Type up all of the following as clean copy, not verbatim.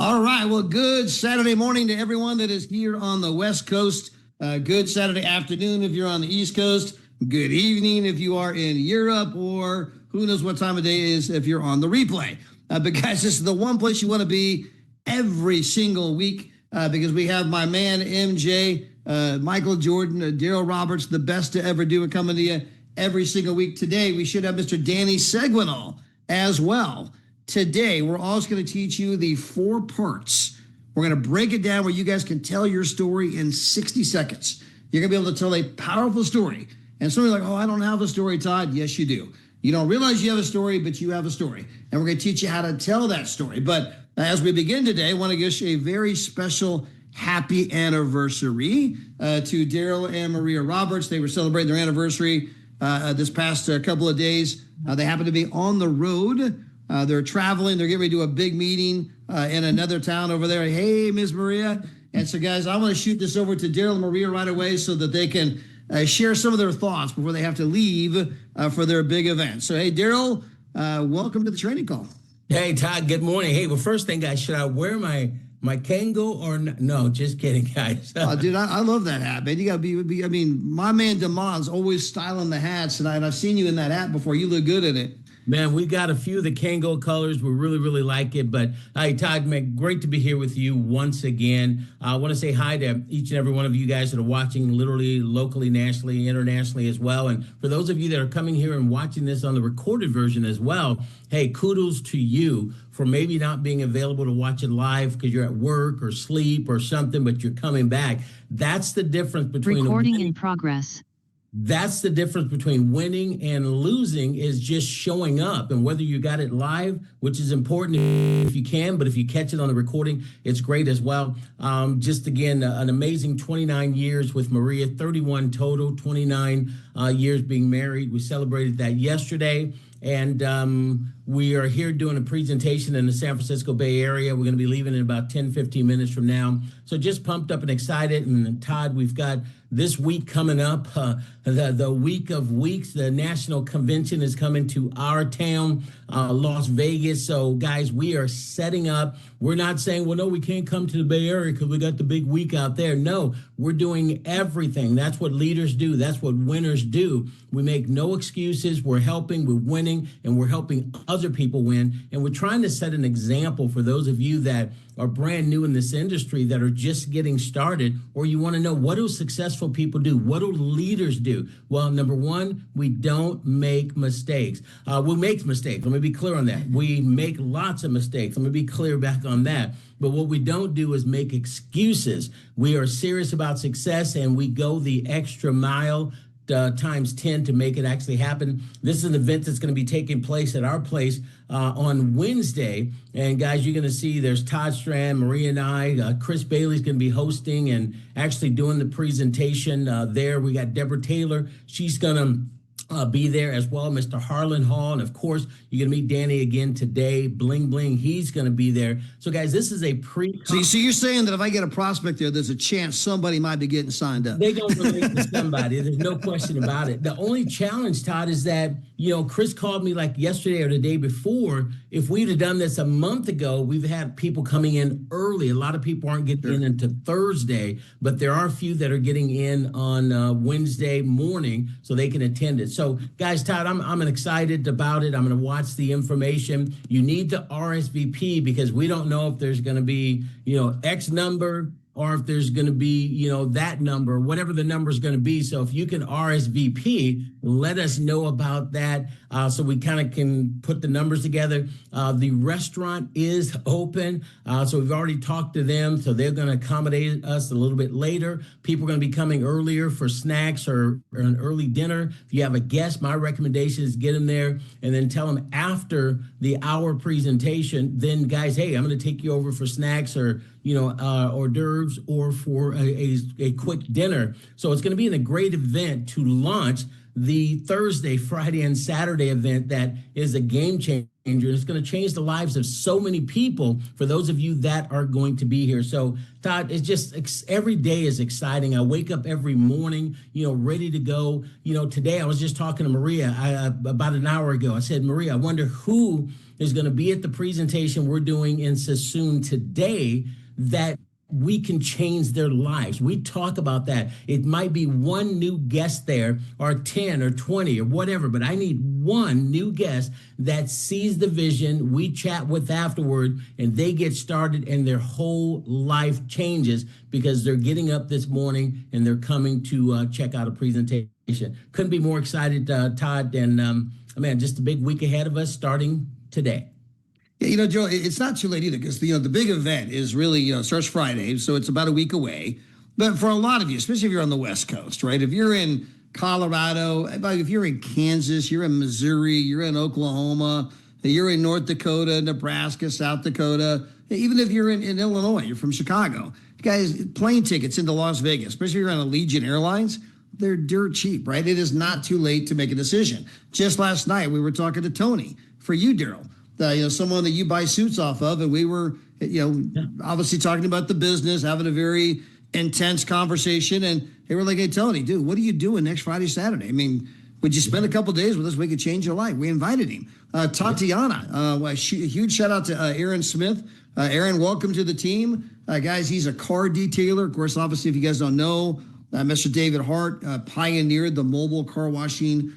All right. Well, good Saturday morning to everyone that is here on the West Coast. Good Saturday afternoon if you're on the East Coast. Good evening if you are in Europe, or who knows what time of day it is if you're on the replay. But guys, this is the one place you want to be every single week because we have my man MJ, Michael Jordan, Daryl Roberts, the best to ever do it, coming to you every single week. Today, we should have Mr. Danny Seguinal as well. Today, we're also going to teach you the 4 parts. We're going to break it down where you guys can tell your story in 60 seconds. You're going to be able to tell a powerful story. And some of you are like, oh, I don't have a story, Todd. Yes, you do. You don't realize you have a story, but you have a story. And we're going to teach you how to tell that story. But as we begin today, I want to wish a very special happy anniversary to Daryl and Maria Roberts. They were celebrating their anniversary this past couple of days. They happen to be on the road. They're traveling. They're getting ready to do a big meeting in another town over there. Hey, Ms. Maria. And so, guys, I want to shoot this over to Daryl and Maria right away so that they can share some of their thoughts before they have to leave for their big event. So, hey, Daryl, welcome to the training call. Hey, Todd, good morning. Hey, well, first thing, guys, should I wear my Kango or no? Just kidding, guys. Dude, I love that hat, man. You got to be, I mean, my man DeMond's always styling the hats, and I've seen you in that hat before. You look good in it. Man, we got a few of the Kango colors. We really, really like it. But, hey, Todd, man, great to be here with you once again. I want to say hi to each and every one of you guys that are watching literally, locally, nationally, internationally as well. And for those of you that are coming here and watching this on the recorded version as well, hey, kudos to you for maybe not being available to watch it live because you're at work or sleep or something, but you're coming back. That's the difference between recording in progress. That's the difference between winning and losing, is just showing up. And whether you got it live, which is important if you can, but if you catch it on the recording, it's great as well. Just again, an amazing 29 years with Maria, 31 total, 29 years being married. We celebrated that yesterday. And we are here doing a presentation in the San Francisco Bay Area. We're going to be leaving in about 10, 15 minutes from now. So just pumped up and excited. And Todd, we've got this week coming up, the week of weeks. The national convention is coming to our town, Las Vegas. So guys, we are setting up. We're not saying, well, no, we can't come to the Bay Area because we got the big week out there. No, we're doing everything. That's what leaders do. That's what winners do. We make no excuses. We're helping, we're winning, and we're helping other people win. And we're trying to set an example for those of you that are brand new in this industry, that are just getting started, or you want to know, what do successful people do? What do leaders do? Well, number one, we don't make mistakes. We make mistakes. Let me be clear on that. We make lots of mistakes. Let me be clear back on that. But what we don't do is make excuses. We are serious about success, and we go the extra mile times 10 to make it actually happen. This is an event that's going to be taking place at our place on Wednesday. And guys, you're going to see there's Todd, Strand, Maria and I, Chris Bailey's going to be hosting and actually doing the presentation there. We got Deborah Taylor. She's going to be there as well, Mr. Harlan Hall. And of course, you're going to meet Danny again today. Bling, Bling, he's going to be there. So guys, this is a So you're saying that if I get a prospect there, there's a chance somebody might be getting signed up. They're going to relate to somebody. There's no question about it. The only challenge, Todd, is that, Chris called me like yesterday or the day before. If we'd have done this a month ago, we've had people coming in early. A lot of people aren't getting in until Thursday, but there are a few that are getting in on Wednesday morning so they can attend it. So guys, Todd, I'm excited about it. I'm going to watch the information. You need to RSVP because we don't know if there's going to be, X number, or if there's going to be, that number, whatever the number is going to be. So if you can RSVP, let us know about that so we kind of can put the numbers together. The restaurant is open. So we've already talked to them. So they're going to accommodate us a little bit later. People are going to be coming earlier for snacks or an early dinner. If you have a guest, my recommendation is get them there and then tell them after the hour presentation, then guys, hey, I'm going to take you over for snacks or hors d'oeuvres or for a quick dinner. So it's going to be a great event to launch the Thursday, Friday, and Saturday event that is a game changer. It's going to change the lives of so many people for those of you that are going to be here. So, Todd, it's just every day is exciting. I wake up every morning, ready to go. Today I was just talking to Maria about an hour ago. I said, Maria, I wonder who is going to be at the presentation we're doing in Sassoon today that we can change their lives. We talk about that. It might be one new guest there, or 10 or 20 or whatever, but I need one new guest that sees the vision we chat with afterward, and they get started and their whole life changes because they're getting up this morning and they're coming to check out a presentation. Couldn't be more excited, Todd, and man, just a big week ahead of us starting today. Yeah, Joe, it's not too late either because the big event is really starts Friday, so it's about a week away. But for a lot of you, especially if you're on the West Coast, right? If you're in Colorado, if you're in Kansas, you're in Missouri, you're in Oklahoma, you're in North Dakota, Nebraska, South Dakota, even if you're in Illinois, you're from Chicago, guys, plane tickets into Las Vegas, especially if you're on Allegiant Airlines, they're dirt cheap, right? It is not too late to make a decision. Just last night, we were talking to Tony for you, Daryl. Someone that you buy suits off of, and we were, obviously talking about the business, having a very intense conversation, and they were like, "Hey, Tony, dude, what are you doing next Friday, Saturday? I mean, would you spend a couple of days with us? We could change your life." We invited him. Tatiana, a huge shout out to Aaron Smith. Aaron, welcome to the team, guys. He's a car detailer, of course. Obviously, if you guys don't know, Mr. David Hart pioneered the mobile car washing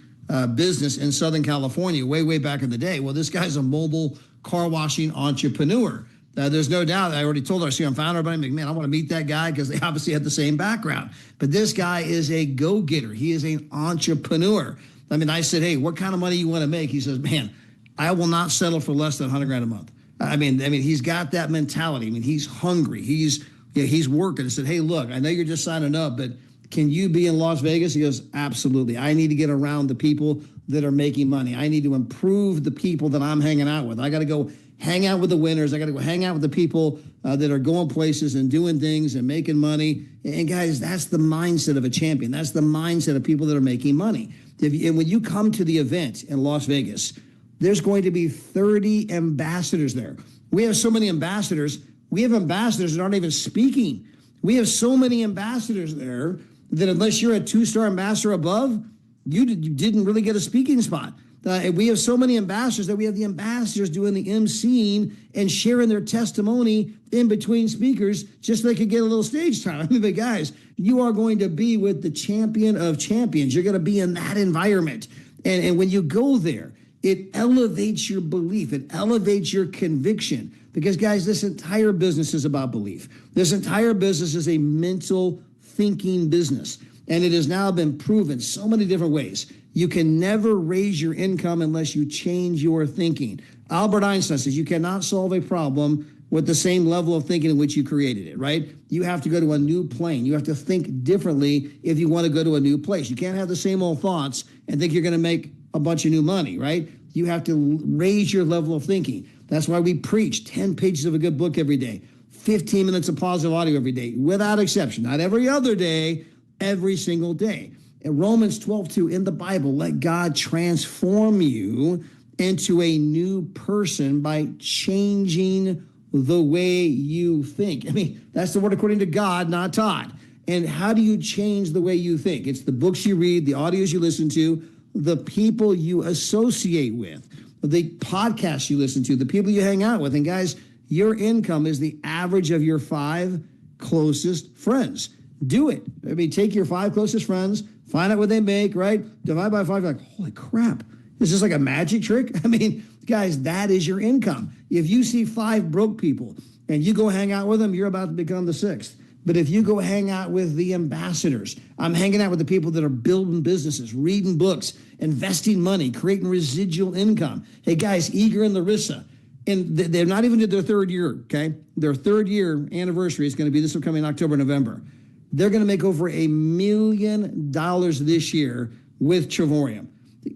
business in Southern California way back in the day. Well, this guy's a mobile car washing entrepreneur. There's no doubt. I already told our CRM founder about him. Like, man, I want to meet that guy because they obviously have the same background. But this guy is a go-getter. He is an entrepreneur. I mean, I said, "Hey, what kind of money you want to make?" He says, "Man, I will not settle for less than $100,000 a month." I mean, he's got that mentality. I mean, he's hungry. He's working. I said, "Hey, look, I know you're just signing up, but can you be in Las Vegas?" He goes, "Absolutely. I need to get around the people that are making money. I need to improve the people that I'm hanging out with. I got to go hang out with the winners. I got to go hang out with the people that are going places and doing things and making money." And guys, that's the mindset of a champion. That's the mindset of people that are making money. And when you come to the event in Las Vegas, there's going to be 30 ambassadors there. We have so many ambassadors. We have ambassadors that aren't even speaking. We have so many ambassadors there that unless you're a 2-star ambassador above, you didn't really get a speaking spot. And we have so many ambassadors that we have the ambassadors doing the emceeing and sharing their testimony in between speakers just so they could get a little stage time. I mean, but guys, you are going to be with the champion of champions. You're going to be in that environment. And when you go there, it elevates your belief. It elevates your conviction. Because, guys, this entire business is about belief. This entire business is a mental thinking business. And it has now been proven so many different ways. You can never raise your income unless you change your thinking. Albert Einstein says you cannot solve a problem with the same level of thinking in which you created it, right? You have to go to a new plane. You have to think differently if you want to go to a new place. You can't have the same old thoughts and think you're going to make a bunch of new money, right? You have to raise your level of thinking. That's why we preach 10 pages of a good book every day, 15 minutes of positive audio every day, without exception. Not every other day, every single day. In Romans 12:2 in the Bible, let God transform you into a new person by changing the way you think. I mean, that's the word according to God, not Todd. And how do you change the way you think? It's the books you read, the audios you listen to, the people you associate with, the podcasts you listen to, the people you hang out with. And guys, your income is the average of your 5 closest friends. Do it. I mean, take your 5 closest friends, find out what they make, right? Divide by 5, you're like, holy crap. Is this like a magic trick? I mean, guys, that is your income. If you see 5 broke people and you go hang out with them, you're about to become the 6th. But if you go hang out with the ambassadors, I'm hanging out with the people that are building businesses, reading books, investing money, creating residual income. Hey, guys, Eager and Larissa, and they're not even in their 3rd year, okay? Their 3rd year anniversary is going to be this upcoming October, November. They're going to make over $1 million this year with Trevorium.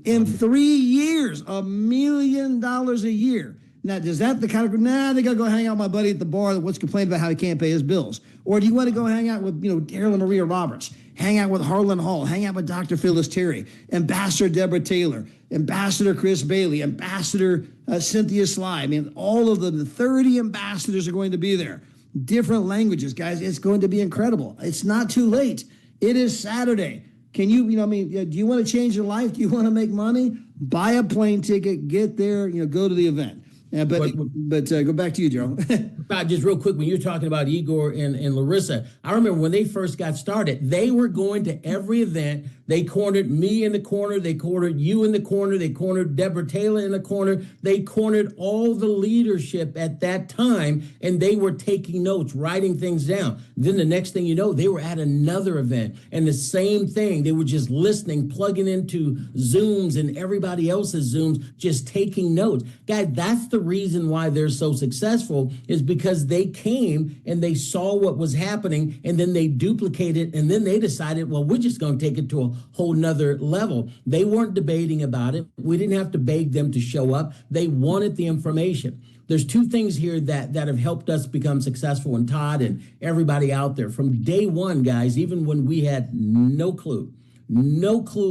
In 3 years, $1 million a year. Now, does that the kind of, they got to go hang out with my buddy at the bar that wants to complain about how he can't pay his bills? Or do you want to go hang out with, Daryl and Maria Roberts, hang out with Harlan Hall, hang out with Dr. Phyllis Terry, Ambassador Deborah Taylor, Ambassador Chris Bailey, Ambassador Cynthia Sly? I mean, all of them, the 30 ambassadors are going to be there. Different languages, guys. It's going to be incredible. It's not too late. It is Saturday. Can you, do you want to change your life? Do you want to make money? Buy a plane ticket, get there, go to the event. Yeah, but go back to you, Joe. Just real quick, when you're talking about Igor and Larissa, I remember when they first got started, they were going to every event. They cornered me in the corner. They cornered you in the corner. They cornered Deborah Taylor in the corner. They cornered all the leadership at that time, and they were taking notes, writing things down. Then the next thing you know, they were at another event, and the same thing. They were just listening, plugging into Zooms and everybody else's Zooms, just taking notes. Guys, that's the reason why they're so successful, is because they came and they saw what was happening, and then they duplicated, and then they decided, well, we're just going to take it to a whole nother level. They weren't debating about it. We didn't have to beg them to show up. They wanted the information. There's two things here that have helped us become successful, and Todd and everybody out there from day one, guys, even when we had no clue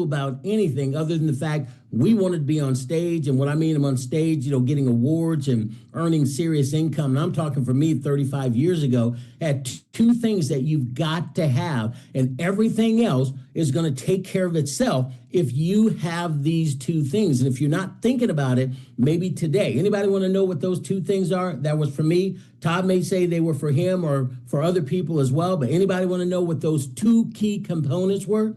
about anything other than the fact we wanted to be on stage. And what I mean, I'm on stage, getting awards and earning serious income. And I'm talking for me 35 years ago, had two things that you've got to have, and everything else is going to take care of itself if you have these two things. And if you're not thinking about it, maybe today, anybody want to know what those two things are? That was for me. Todd may say they were for him or for other people as well, but anybody want to know what those two key components were?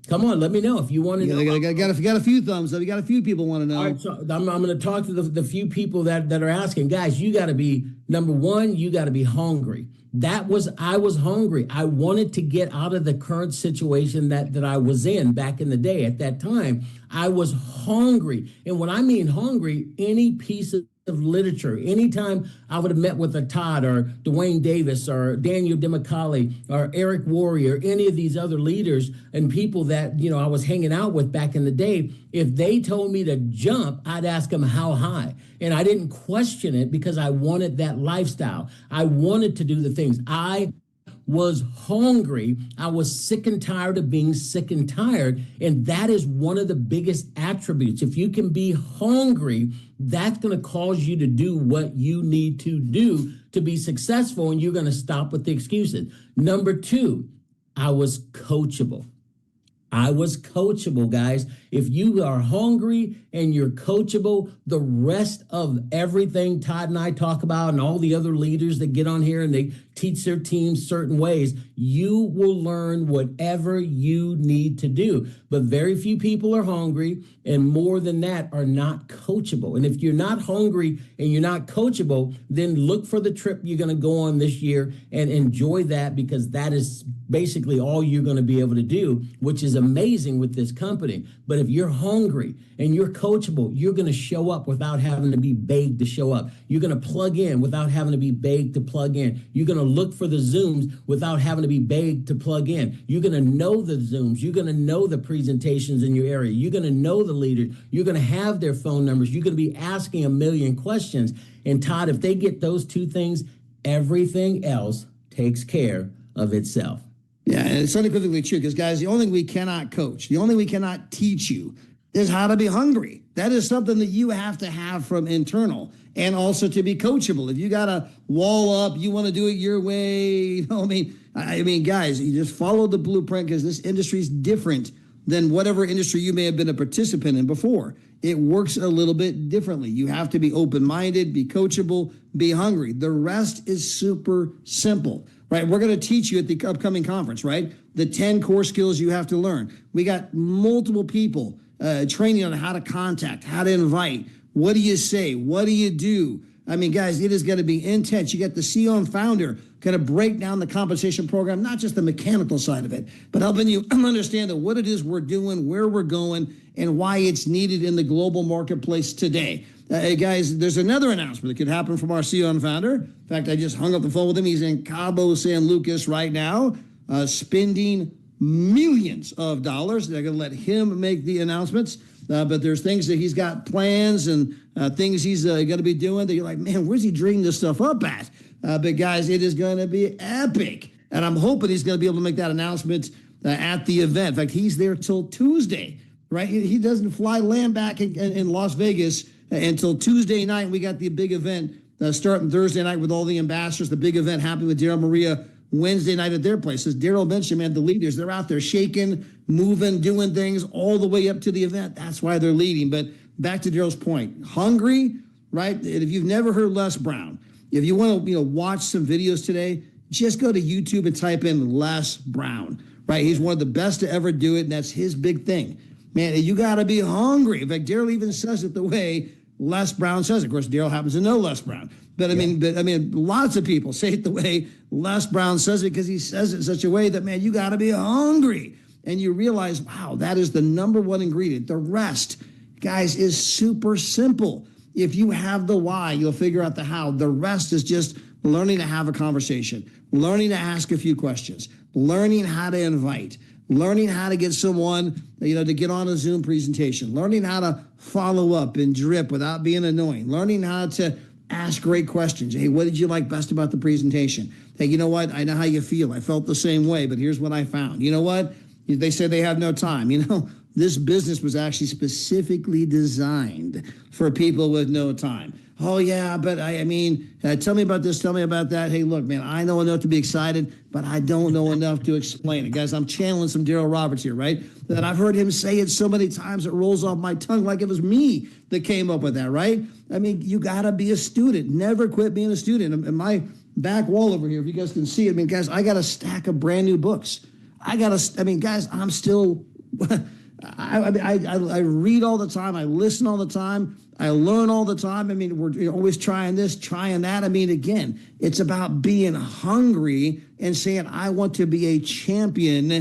Come on, let me know if you want to know. Got a few thumbs up. You got a few people want to know. All right, so I'm going to talk to the few people that are asking. Guys, you got to be, number one, you got to be hungry. I was hungry. I wanted to get out of the current situation that I was in back in the day. At that time, I was hungry. And when I mean hungry, any piece of literature, anytime I would have met with a Todd or Dwayne Davis or Daniel DeMcCauley or Eric Worre or any of these other leaders and people that, I was hanging out with back in the day, if they told me to jump, I'd ask them how high. And I didn't question it because I wanted that lifestyle. I wanted to do the things. I was hungry. I was sick and tired of being sick and tired. And that is one of the biggest attributes. If you can be hungry, that's going to cause you to do what you need to do to be successful. And you're going to stop with the excuses. Number two, I was coachable. I was coachable, guys. If you are hungry and you're coachable, the rest of everything Todd and I talk about and all the other leaders that get on here and they teach their teams certain ways, you will learn whatever you need to do. But very few people are hungry, and more than that are not coachable. And if you're not hungry and you're not coachable, then look for the trip you're going to go on this year and enjoy that, because that is basically all you're going to be able to do, which is amazing with this company. But if you're hungry and you're coachable, you're going to show up without having to be begged to show up. You're going to plug in without having to be begged to plug in. You're going to look for the Zooms without having to be begged to plug in. You're going to know the Zooms. You're going to know the presentations in your area. You're going to know the leaders. You're going to have their phone numbers. You're going to be asking a million questions. And Todd, if they get those two things, everything else takes care of itself. Yeah, and it's unequivocally true, because, guys, the only thing we cannot coach, the only thing we cannot teach you is how to be hungry. That is something that you have to have from internal, and also to be coachable. If you got to wall up, you want to do it your way, I mean, guys, you just follow the blueprint, because this industry is different than whatever industry you may have been a participant in before. It works a little bit differently. You have to be open-minded, be coachable, be hungry. The rest is super simple. Right, we're going to teach you at the upcoming conference, right? The 10 core skills you have to learn. We got multiple people training on how to contact, how to invite. What do you say? What do you do? I mean, guys, it is going to be intense. You got the CEO and founder going to break down the compensation program, not just the mechanical side of it, but helping you understand that what it is we're doing, where we're going, and why it's needed in the global marketplace today. Hey, guys, there's another announcement that could happen from our CEO and founder. In fact, I just hung up the phone with him. He's in Cabo San Lucas right now, spending millions of dollars. They're going to let him make the announcements. But there's things that he's got plans and things he's going to be doing that you're like, man, where's he dreaming this stuff up at? But, guys, it is going to be epic. And I'm hoping he's going to be able to make that announcement at the event. In fact, he's there till Tuesday, right? He doesn't land back in Las Vegas until Tuesday night. We got the big event starting Thursday night with all the ambassadors, the big event happening with Daryl Maria Wednesday night at their place. As Daryl mentioned, man, the leaders, they're out there shaking, moving, doing things all the way up to the event. That's why they're leading. But back to Daryl's point, hungry, right? And if you've never heard Les Brown, if you want to, watch some videos today, just go to YouTube and type in Les Brown, right? He's one of the best to ever do it, and that's his big thing. Man, you got to be hungry. In fact, Daryl even says it the way Les Brown says it. Of course, Daryl happens to know Les Brown. But I mean, lots of people say it the way Les Brown says it because he says it in such a way that, man, you got to be hungry. And you realize, wow, that is the number one ingredient. The rest, guys, is super simple. If you have the why, you'll figure out the how. The rest is just learning to have a conversation, learning to ask a few questions, learning how to invite, learning how to get someone, to get on a Zoom presentation, learning how to follow up and drip without being annoying, learning how to ask great questions. Hey, what did you like best about the presentation? Hey, you know what? I know how you feel. I felt the same way, but here's what I found. You know what? They say they have no time. This business was actually specifically designed for people with no time. Oh, yeah, but tell me about this, tell me about that. Hey, look, man, I know enough to be excited, but I don't know enough to explain it. Guys, I'm channeling some Daryl Roberts here, right? That I've heard him say it so many times it rolls off my tongue like it was me that came up with that, right? You got to be a student. Never quit being a student. And my back wall over here, if you guys can see it, guys, I got a stack of brand new books. Guys, I'm still... I read all the time. I listen all the time. I learn all the time. We're always trying this, trying that. Again, it's about being hungry and saying, I want to be a champion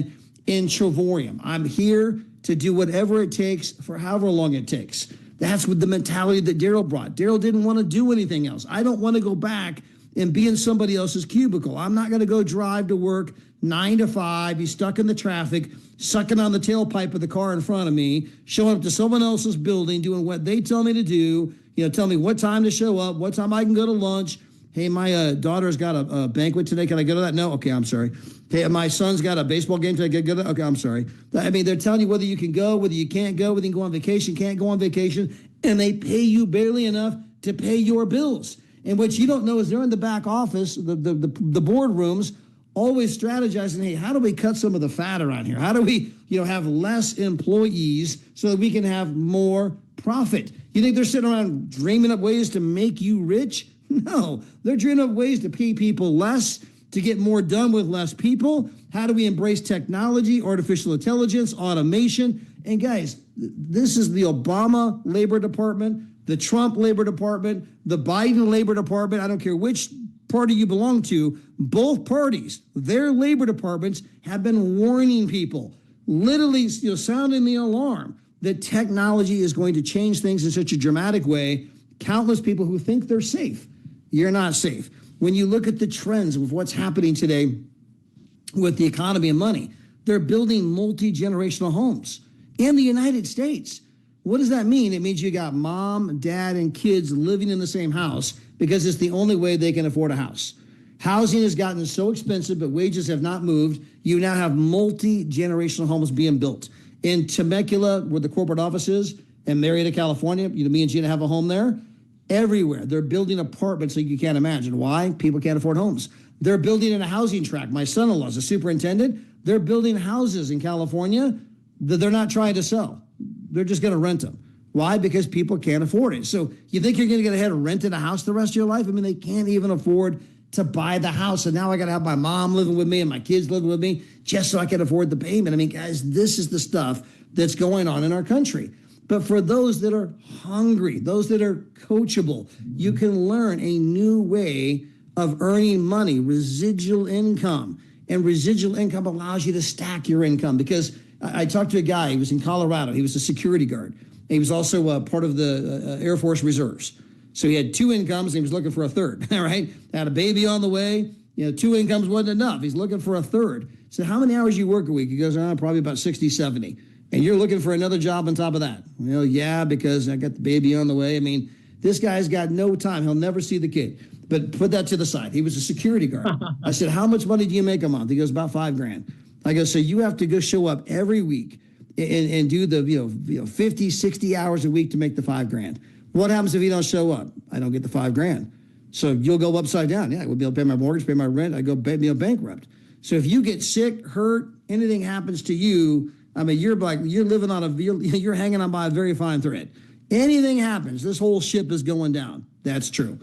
in Trevorium. I'm here to do whatever it takes for however long it takes. That's what the mentality that Daryl brought. Daryl didn't want to do anything else. I don't want to go back and be in somebody else's cubicle. I'm not going to go drive to work 9 to 5, be stuck in the traffic, sucking on the tailpipe of the car in front of me, showing up to someone else's building, doing what they tell me to do, tell me what time to show up, what time I can go to lunch. Hey, my daughter's got a banquet today. Can I go to that? No? Okay, I'm sorry. Hey, my son's got a baseball game today. Can I go to that? Okay, I'm sorry. They're telling you whether you can go, whether you can't go, whether you can go on vacation, can't go on vacation, and they pay you barely enough to pay your bills. And what you don't know is they're in the back office, the boardrooms, always strategizing, hey, how do we cut some of the fat around here? How do we, have less employees so that we can have more profit? You think they're sitting around dreaming up ways to make you rich? No, they're dreaming up ways to pay people less, to get more done with less people. How do we embrace technology, artificial intelligence, automation? And guys, this is the Obama Labor Department, the Trump Labor Department, the Biden Labor Department. I don't care which party you belong to, both parties, their labor departments have been warning people, literally sounding the alarm that technology is going to change things in such a dramatic way. Countless people who think they're safe. You're not safe. When you look at the trends of what's happening today with the economy and money, they're building multi-generational homes in the United States. What does that mean? It means you got mom, dad, and kids living in the same house because it's the only way they can afford a house. Housing has gotten so expensive, but wages have not moved. You now have multi-generational homes being built. In Temecula, where the corporate office is, and Marietta, California, me and Gina have a home there. Everywhere, they're building apartments like you can't imagine. Why? People can't afford homes. They're building in a housing tract. My son-in-law is a superintendent. They're building houses in California that they're not trying to sell. They're just going to rent them. Why? Because people can't afford it. So you think you're going to get ahead of renting a house the rest of your life? They can't even afford to buy the house. And now I got to have my mom living with me and my kids living with me just so I can afford the payment. Guys, this is the stuff that's going on in our country. But for those that are hungry, those that are coachable, you can learn a new way of earning money, residual income. And residual income allows you to stack your income. Because I talked to a guy, he was in Colorado. He was a security guard. He was also part of the Air Force Reserves. So he had two incomes and he was looking for a third, all right? Had a baby on the way. Two incomes wasn't enough. He's looking for a third. So how many hours you work a week? He goes, probably about 60, 70. And you're looking for another job on top of that. Yeah, because I got the baby on the way. This guy's got no time. He'll never see the kid. But put that to the side. He was a security guard. I said, how much money do you make a month? He goes, about $5,000. I go, so you have to go show up every week and do the 50, 60 hours a week to make the $5,000. What happens if you don't show up? I don't get the $5,000. So you'll go upside down. Yeah, I will be able to pay my mortgage, pay my rent. I go bankrupt. So if you get sick, hurt, anything happens to you, you're living on you're hanging on by a very fine thread. anything happens, this whole ship is going down. That's true.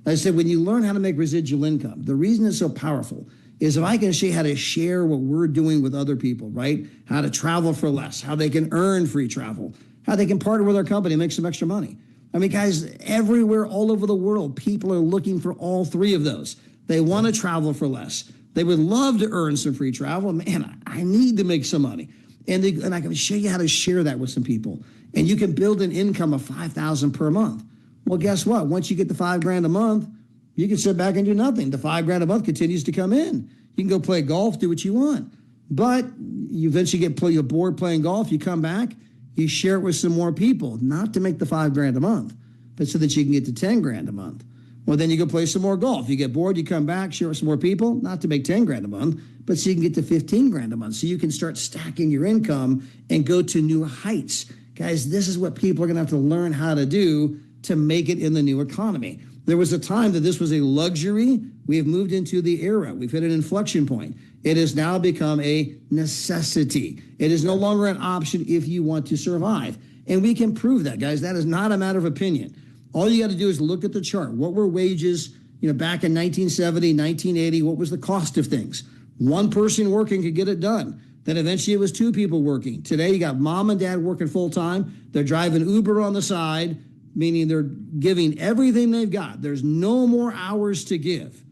I said, when you learn how to make residual income, the reason it's so powerful is if I can show you how to share what we're doing with other people, right? How to travel for less, how they can earn free travel, how they can partner with our company and make some extra money. I mean, guys, everywhere, all over the world, people are looking for all three of those. They want to travel for less. They would love to earn some free travel. Man, I need to make some money. And I can show you how to share that with some people. And you can build an income of $5,000 per month. Well, guess what? Once you get the $5,000 a month, you can sit back and do nothing. The $5,000 a month continues to come in. You can go play golf, do what you want. But you eventually you're bored playing golf. You come back, you share it with some more people, not to make the $5,000 a month, but so that you can get to $10,000 a month. Well, then you go play some more golf. You get bored, you come back, share with some more people, not to make $10,000 a month, but so you can get to $15,000 a month. So you can start stacking your income and go to new heights. Guys, this is what people are going to have to learn how to do to make it in the new economy. There was a time that this was a luxury. We have moved into the era. We've hit an inflection point. It has now become a necessity. It is no longer an option if you want to survive. And we can prove that, guys. That is not a matter of opinion. All you got to do is look at the chart. What were wages, back in 1970, 1980? What was the cost of things? One person working could get it done. Then eventually it was two people working. Today you got mom and dad working full time. They're driving Uber on the side, meaning they're giving everything they've got. There's no more hours to give.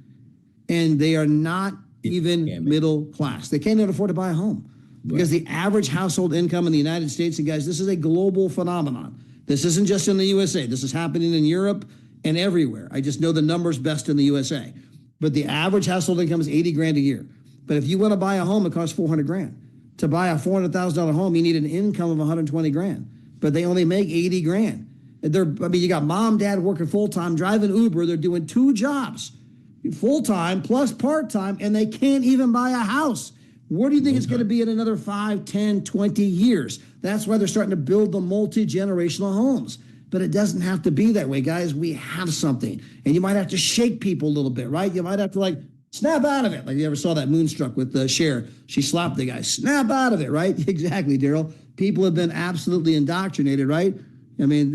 And they are not even middle class. They can't even afford to buy a home because the average household income in the United States, and guys, this is a global phenomenon. This isn't just in the USA. This is happening in Europe and everywhere. I just know the numbers best in the USA. But the average household income is $80,000 a year. But if you want to buy a home, it costs $400,000. To buy a $400,000 home, you need an income of $120,000. But they only make $80,000. You got mom, dad working full time, driving Uber. They're doing two jobs, full time plus part time, and they can't even buy a house. Where do you think it's going to be in another 5, 10, 20 years? That's why they're starting to build the multi-generational homes. But it doesn't have to be that way, guys. We have something. And you might have to shake people a little bit, right? You might have to snap out of it. Like you ever saw that Moonstruck with Cher. She slapped the guy. Snap out of it, right? Exactly, Daryl. People have been absolutely indoctrinated, right? I mean,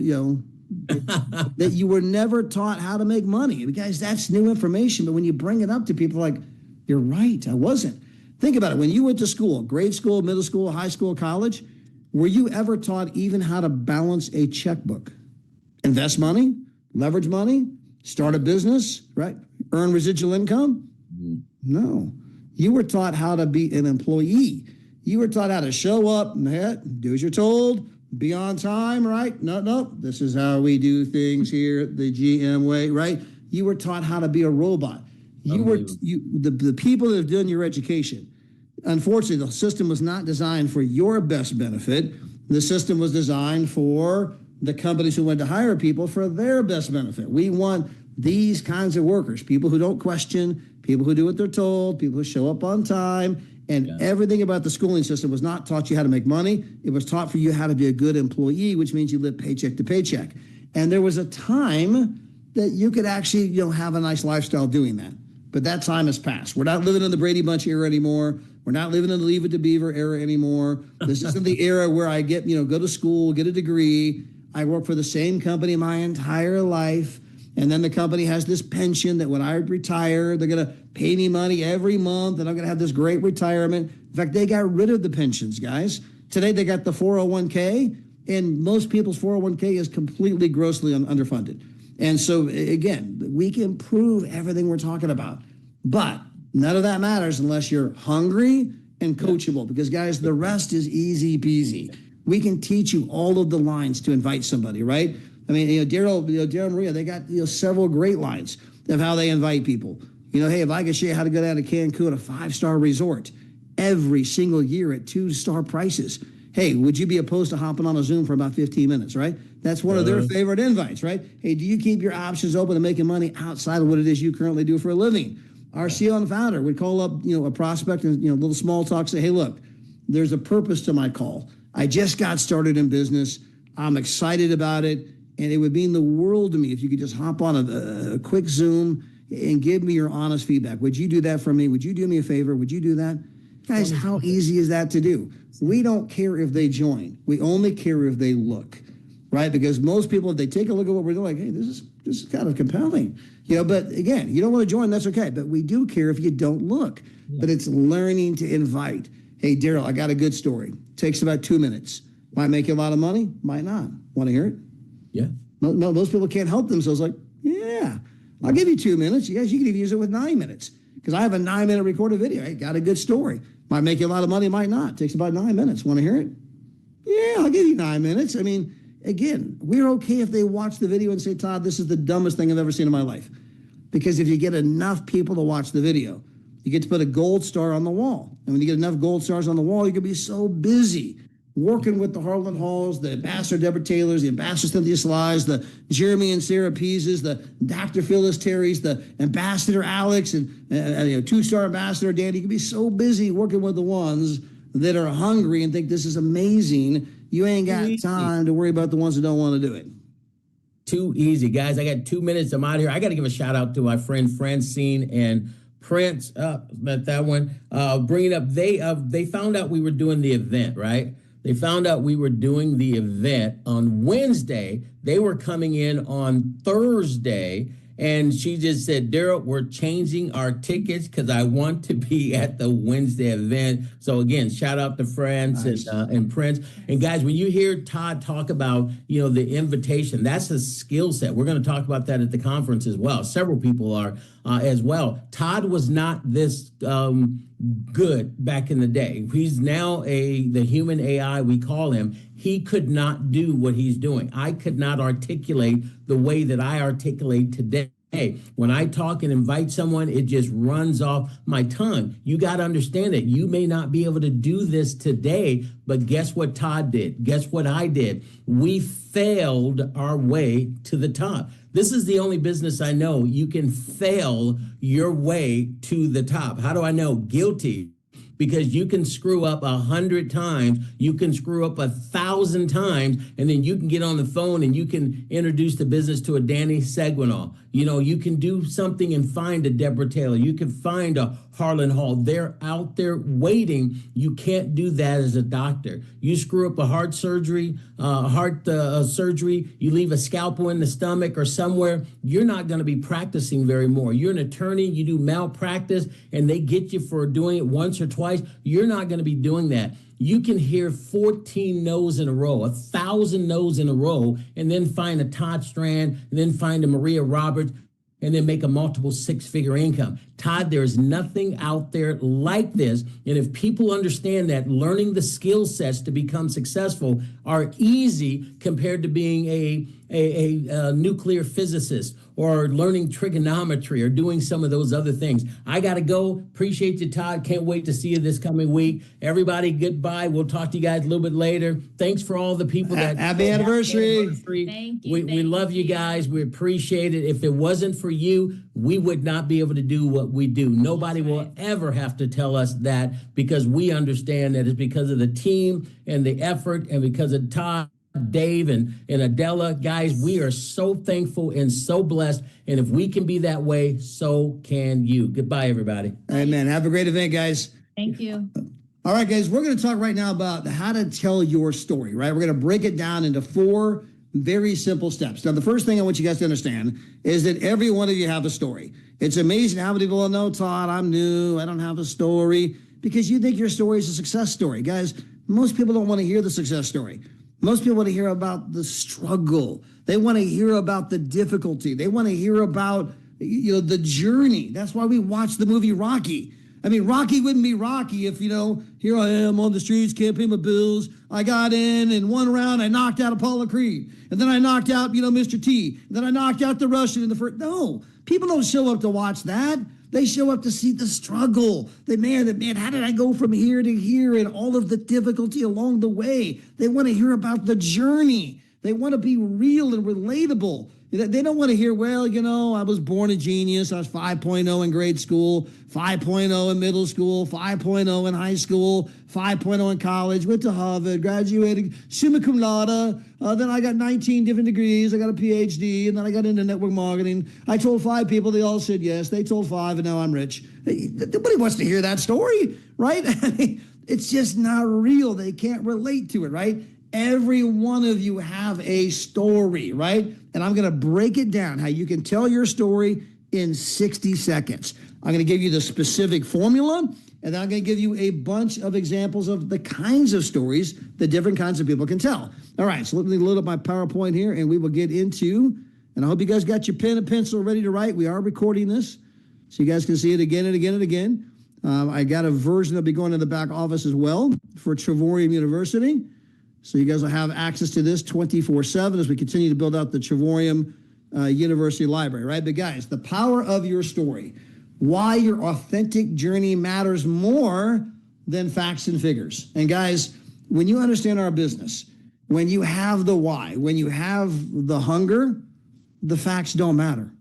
that you were never taught how to make money. Guys, that's new information. But when you bring it up to people, you're right, I wasn't. Think about it. When you went to school, grade school, middle school, high school, college, were you ever taught even how to balance a checkbook? Invest money, leverage money, start a business, right? Earn residual income? No. You were taught how to be an employee. You were taught how to show up, do as you're told, be on time, right? No. This is how we do things here the GM way, right? You were taught how to be a robot. The people that have done your education, unfortunately, the system was not designed for your best benefit. The system was designed for the companies who went to hire people for their best benefit. We want these kinds of workers, people who don't question, people who do what they're told, people who show up on time, and everything about the schooling system was not taught you how to make money. It was taught for you how to be a good employee, which means you live paycheck to paycheck. And there was a time that you could actually, have a nice lifestyle doing that. But that time has passed. We're not living in the Brady Bunch era anymore. We're not living in the Leave It to Beaver era anymore. This isn't the era where I get, go to school, get a degree. I work for the same company my entire life. And then the company has this pension that when I retire, they're going to pay me money every month and I'm going to have this great retirement. In fact, they got rid of the pensions, guys. Today they got the 401k, and most people's 401k is completely grossly underfunded. And so, again, we can prove everything we're talking about. But none of that matters unless you're hungry and coachable. Because, guys, the rest is easy peasy. We can teach you all of the lines to invite somebody, right? I mean, Daryl and Maria, they got several great lines of how they invite people. Hey, if I could show you how to go down to Cancun, a 5-star resort, every single year at 2-star prices. Hey, would you be opposed to hopping on a Zoom for about 15 minutes, right? That's one of their favorite invites, right? Hey, do you keep your options open to making money outside of what it is you currently do for a living? Our CEO and founder would call up, a prospect and, a little small talk, say, hey, look, there's a purpose to my call. I just got started in business. I'm excited about it. And it would mean the world to me if you could just hop on a quick Zoom and give me your honest feedback. Would you do that for me? Would you do me a favor? Would you do that? Guys, how easy is that to do? We don't care if they join. We only care if they look. right? Because most people, if they take a look at what we're doing, like, hey, this is kind of compelling, but again, you don't want to join, that's okay. But we do care if you don't look. Yeah. But it's learning to invite. Hey, Daryl, I got a good story. Takes about 2 minutes. Might make you a lot of money, might not. Want to hear it? Yeah. No, most people can't help themselves. Like, yeah, I'll give you 2 minutes. You guys, you can even use it with 9 minutes. Because I have a 9-minute recorded video. Hey, got a good story. Might make you a lot of money, might not. Takes about 9 minutes. Want to hear it? Yeah, I'll give you 9 minutes. I mean, again, we're okay if they watch the video and say, Todd, this is the dumbest thing I've ever seen in my life. Because if you get enough people to watch the video, you get to put a gold star on the wall. And when you get enough gold stars on the wall, you can be so busy working with the Harlan Halls, the Ambassador Deborah Taylors, the Ambassador Cynthia Slides, the Jeremy and Sarah Peases, the Dr. Phyllis Terrys, the Ambassador Alex, and 2-star Ambassador Danny. You can be so busy working with the ones that are hungry and think this is amazing. You ain't got time to worry about the ones that don't want to do it. Too easy, guys. I got 2 minutes. I'm out here. I got to give a shout out to my friend Francine and Prince. About that one. Bringing up, they found out we were doing the event, right? They found out we were doing the event on Wednesday. They were coming in on Thursday. And she just said, Daryl, we're changing our tickets because I want to be at the Wednesday event. So again, shout out to France and Prince. And guys, when you hear Todd talk about, the invitation, that's a skill set. We're going to talk about that at the conference as well. Several people are as well. Todd was not this good back in the day. He's now the human AI, we call him. He could not do what he's doing. I could not articulate the way that I articulate today. When I talk and invite someone, it just runs off my tongue. You got to understand it. You may not be able to do this today, but guess what Todd did? Guess what I did? We failed our way to the top. This is the only business I know you can fail your way to the top. How do I know? Guilty. Because you can screw up 100 times, you can screw up 1,000 times, and then you can get on the phone and you can introduce the business to a Danny Seguinal. You can do something and find a Deborah Taylor. You can find a Harlan Hall. They're out there waiting. You can't do that as a doctor. You screw up a heart surgery, you leave a scalpel in the stomach or somewhere, you're not going to be practicing very more. You're an attorney, you do malpractice, and they get you for doing it once or twice. You're not going to be doing that. You can hear 14 no's in a row, 1,000 no's in a row, and then find a Todd Strand, and then find a Maria Roberts, and then make a multiple 6-figure income. Todd, there's nothing out there like this. And if people understand that learning the skill sets to become successful are easy compared to being a nuclear physicist or learning trigonometry or doing some of those other things. I got to go. Appreciate you, Todd. Can't wait to see you this coming week. Everybody, goodbye. We'll talk to you guys a little bit later. Thanks for all the people that... Happy anniversary. Thank you. We love you guys. We appreciate it. If it wasn't for you, we would not be able to do what we do. Nobody will ever have to tell us that, because we understand that it's because of the team and the effort and because of Todd, Dave, and Adela. Guys, we are so thankful and so blessed. And if we can be that way, so can you. Goodbye, everybody. Amen. Have a great event, guys. Thank you. All right, guys, we're going to talk right now about how to tell your story, right? We're going to break it down into 4 very simple steps. Now, the first thing I want you guys to understand is that every one of you have a story. It's amazing how many people know, Todd, I'm new, I don't have a story, because you think your story is a success story. Guys, most people don't want to hear the success story. Most people want to hear about the struggle. They want to hear about the difficulty. They want to hear about, the journey. That's why we watch the movie Rocky. I mean, Rocky wouldn't be Rocky if, here I am on the streets, can't pay my bills. I got in 1 round, I knocked out Apollo Creed. And then I knocked out, Mr. T. And then I knocked out the Russian in the first. No, people don't show up to watch that. They show up to see the struggle. Man, how did I go from here to here and all of the difficulty along the way? They want to hear about the journey. They want to be real and relatable. They don't want to hear, I was born a genius. I was 5.0 in grade school, 5.0 in middle school, 5.0 in high school, 5.0 in college, went to Harvard, graduated summa cum laude. Then I got 19 different degrees. I got a PhD, and then I got into network marketing. I told 5 people. They all said yes. They told 5, and now I'm rich. Nobody wants to hear that story, right? It's just not real. They can't relate to it, right? Every one of you have a story, right? And I'm going to break it down how you can tell your story in 60 seconds. I'm going to give you the specific formula, and then I'm going to give you a bunch of examples of the kinds of stories that different kinds of people can tell. All right, so let me load up my PowerPoint here, and we will get into, and I hope you guys got your pen and pencil ready to write. We are recording this, so you guys can see it again and again and again. I got a version that'll be going in the back office as well for Trevorium University. So you guys will have access to this 24/7 as we continue to build out the Trevorium University Library, right? But guys, the power of your story, why your authentic journey matters more than facts and figures. And guys, when you understand our business, when you have the why, when you have the hunger, the facts don't matter.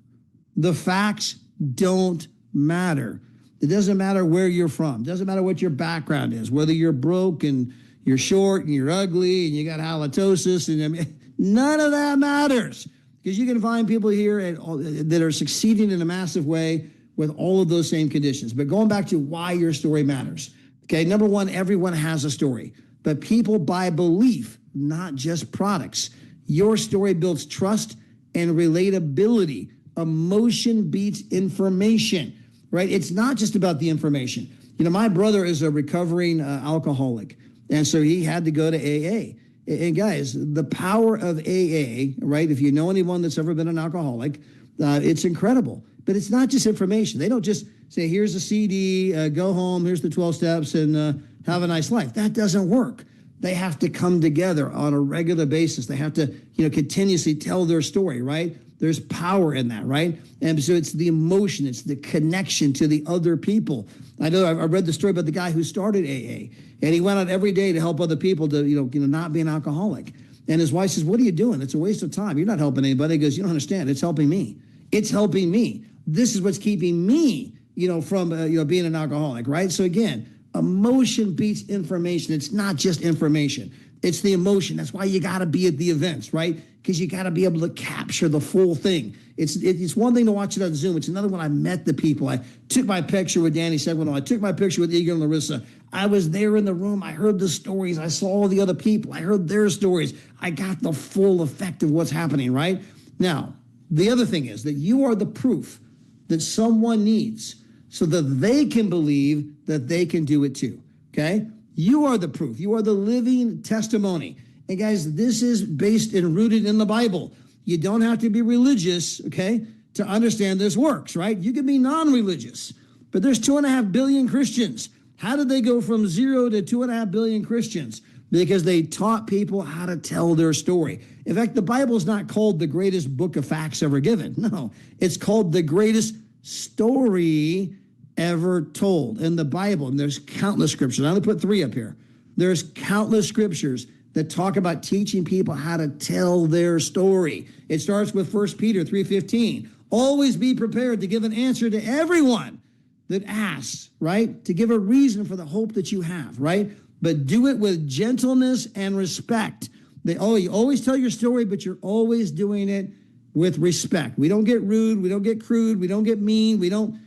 The facts don't matter. It doesn't matter where you're from. It doesn't matter what your background is, whether you're broke and you're short and you're ugly and you got halitosis, and I mean, none of that matters, because you can find people here that are succeeding in a massive way with all of those same conditions. But going back to why your story matters. Okay, number one, everyone has a story, but people buy belief, not just products. Your story builds trust and relatability. Emotion beats information, right? It's not just about the information. You know, my brother is a recovering alcoholic. And so he had to go to AA. And guys, the power of AA, right? If you know anyone that's ever been an alcoholic, it's incredible. But it's not just information. They don't just say, here's a CD, go home, here's the 12 steps, and have a nice life. That doesn't work. They have to come together on a regular basis. They have to, continuously tell their story, right? There's power in that, right? And so it's the emotion, it's the connection to the other people. I know I read the story about the guy who started AA, and he went out every day to help other people to, not be an alcoholic. And his wife says, what are you doing? It's a waste of time. You're not helping anybody. He goes, you don't understand. It's helping me. It's helping me. This is what's keeping me, from, being an alcoholic, right? So again, emotion beats information. It's not just information. It's the emotion. That's why you got to be at the events, right? Because you got to be able to capture the full thing. It's one thing to watch it on Zoom. It's another when I met the people. I took my picture with Danny Seguin. I took my picture with Eagle and Larissa. I was there in the room. I heard the stories. I saw all the other people. I heard their stories. I got the full effect of what's happening, right? Now, the other thing is that you are the proof that someone needs so that they can believe that they can do it too, okay? You are the proof. You are the living testimony. And guys, this is based and rooted in the Bible. You don't have to be religious, okay, to understand this works, right? You can be non-religious, but there's 2.5 billion Christians. How did they go from 0 to 2.5 billion Christians? Because they taught people how to tell their story. In fact, the Bible is not called the greatest book of facts ever given. No, it's called the greatest story ever told in the Bible. And there's countless scriptures. I'm going to put 3 up here. There's countless scriptures that talk about teaching people how to tell their story. It starts with 1 Peter 3:15. Always be prepared to give an answer to everyone that asks, right? To give a reason for the hope that you have, right? But do it with gentleness and respect. You always tell your story, but you're always doing it with respect. We don't get rude. We don't get crude. We don't get mean. We don't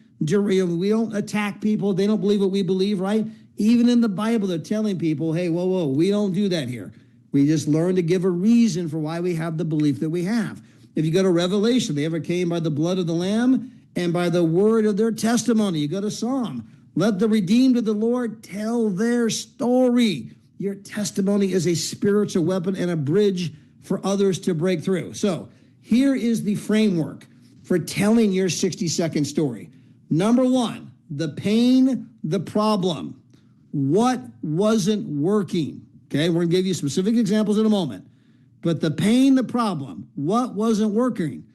attack people. They don't believe what we believe, right? Even in the Bible, they're telling people, hey, whoa, we don't do that here. We just learn to give a reason for why we have the belief that we have. If you go to Revelation, they overcame by the blood of the Lamb and by the word of their testimony. You go to Psalm, let the redeemed of the Lord tell their story. Your testimony is a spiritual weapon and a bridge for others to break through. So here is the framework for telling your 60-second story. Number 1, the pain, the problem. What wasn't working? Okay, we're going to give you specific examples in a moment. But the pain, the problem, what wasn't working?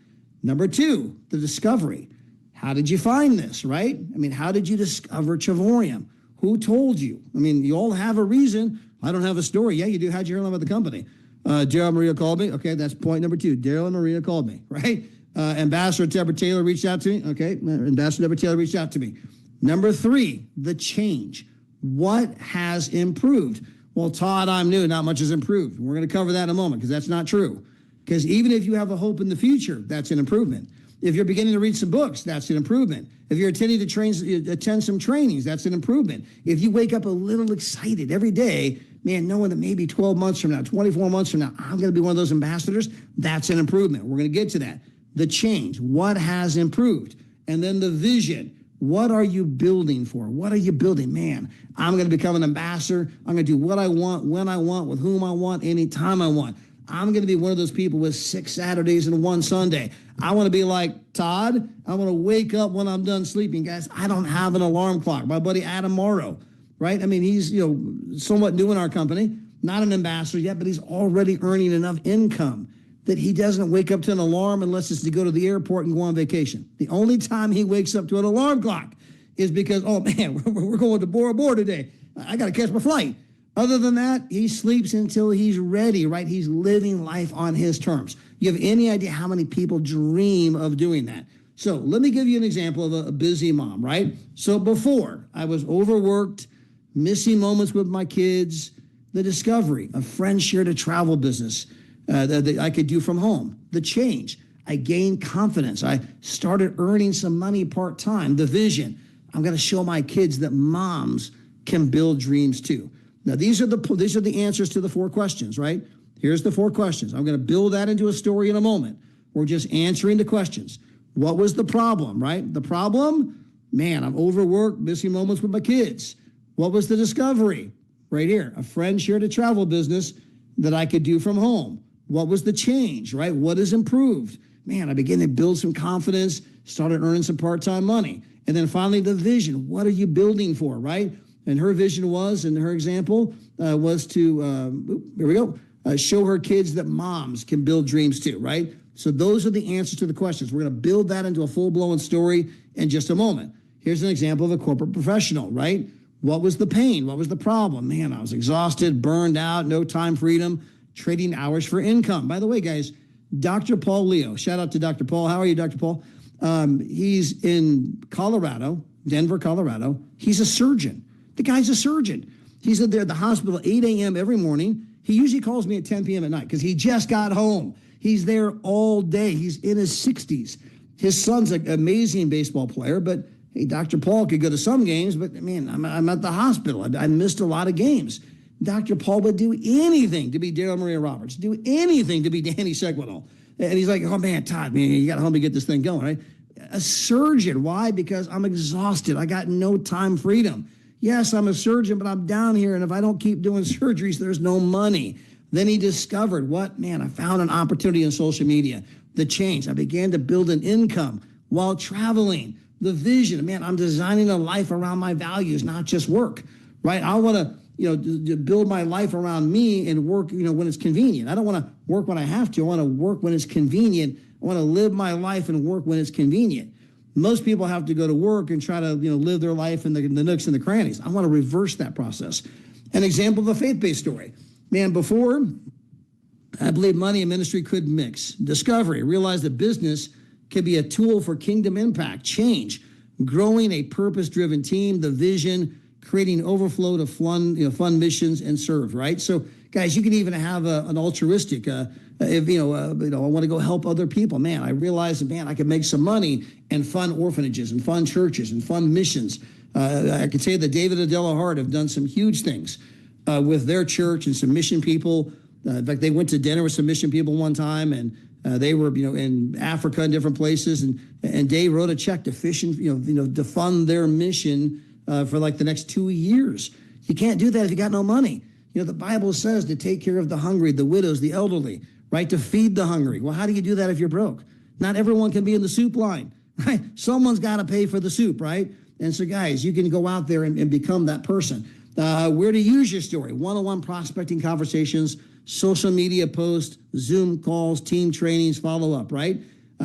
Number 2, the discovery. How did you find this, right? I mean, how did you discover Trevorium? Who told you? I mean, you all have a reason. I don't have a story. Yeah, you do. How'd you hear about the company? Daryl and Maria called me. Okay, that's point number 2. Daryl and Maria called me, right? Ambassador Deborah Taylor reached out to me. Okay, Ambassador Deborah Taylor reached out to me. Number 3, the change. What has improved? Well, Todd, I'm new. Not much has improved. We're going to cover that in a moment because that's not true. Because even if you have a hope in the future, that's an improvement. If you're beginning to read some books, that's an improvement. If you're attending to attend some trainings, that's an improvement. If you wake up a little excited every day, man, knowing that maybe 12 months from now, 24 months from now, I'm going to be one of those ambassadors, that's an improvement. We're going to get to that. The change, what has improved? And then the vision. What are you building for? What are you building? Man, I'm going to become an ambassador. I'm going to do what I want, when I want, with whom I want, anytime I want. I'm going to be one of those people with 6 Saturdays and 1 Sunday. I want to be like Todd. I want to wake up when I'm done sleeping. Guys, I don't have an alarm clock. My buddy Adam Morrow, right? I mean, he's, somewhat new in our company, not an ambassador yet, but he's already earning enough income that he doesn't wake up to an alarm unless it's to go to the airport and go on vacation. The only time he wakes up to an alarm clock is because, oh man, we're going to Bora Bora today. I got to catch my flight. Other than that, he sleeps until he's ready, right? He's living life on his terms. You have any idea how many people dream of doing that? So let me give you an example of a busy mom, right? So before, I was overworked, missing moments with my kids, the discovery, a friend shared a travel business that I could do from home. The change, I gained confidence. I started earning some money part-time. The vision, I'm going to show my kids that moms can build dreams too. Now, these are the answers to the 4 questions, right? Here's the 4 questions. I'm going to build that into a story in a moment. We're just answering the questions. What was the problem, right? The problem, man, I'm overworked, missing moments with my kids. What was the discovery? Right here, a friend shared a travel business that I could do from home. What was the change, right? What has improved? Man, I began to build some confidence, started earning some part-time money. And then finally, the vision. What are you building for, right? And her vision was, and her example was to, here we go, show her kids that moms can build dreams too, right? So those are the answers to the questions. We're going to build that into a full-blown story in just a moment. Here's an example of a corporate professional, right? What was the pain? What was the problem? Man, I was exhausted, burned out, no time freedom, trading hours for income. By the way, guys, Dr. Paul Leo, shout out to Dr. Paul. How are you, Dr. Paul? He's in Colorado, Denver, Colorado. He's a surgeon. The guy's a surgeon. He's there at the hospital 8 a.m. every morning. He usually calls me at 10 p.m. at night because he just got home. He's there all day. He's in his 60s. His son's an amazing baseball player, but hey, Dr. Paul could go to some games, but man, I'm at the hospital. I missed a lot of games. Dr. Paul would do anything to be Daryl Maria Roberts, do anything to be Danny Seguinal. And he's like, oh man, Todd, man, you got to help me get this thing going, right? A surgeon. Why? Because I'm exhausted. I got no time freedom. Yes, I'm a surgeon, but I'm down here, and if I don't keep doing surgeries, there's no money. Then he discovered what? Man, I found an opportunity in social media. The change. I began to build an income while traveling. The vision. Man, I'm designing a life around my values, not just work, right? I want to build my life around me and work, when it's convenient. I don't want to work when I have to. I want to work when it's convenient. I want to live my life and work when it's convenient. Most people have to go to work and try to, live their life in the nooks and the crannies. I want to reverse that process. An example of a faith-based story. Man, before, I believe money and ministry could mix. Discovery, realized that business could be a tool for kingdom impact, change, growing a purpose-driven team, the vision, creating overflow to fund missions and serve, right? So, guys, you can even have an altruistic, I want to go help other people. Man, I realized that, man, I could make some money and fund orphanages and fund churches and fund missions. I could say that David and Adela Hart have done some huge things with their church and some mission people. In fact, they went to dinner with some mission people one time, and they were, in Africa and different places, and Dave wrote a check to fish and, to fund their mission for like the next 2 years. You can't do that if you got no money. The Bible says to take care of the hungry, the widows, the elderly, right? To feed the hungry. Well, how do you do that if you're broke? Not everyone can be in the soup line, right? Someone's got to pay for the soup, right? And so, guys, you can go out there and become that person. Where to use your story? One-on-one prospecting conversations, social media posts, Zoom calls, team trainings, follow-up, right?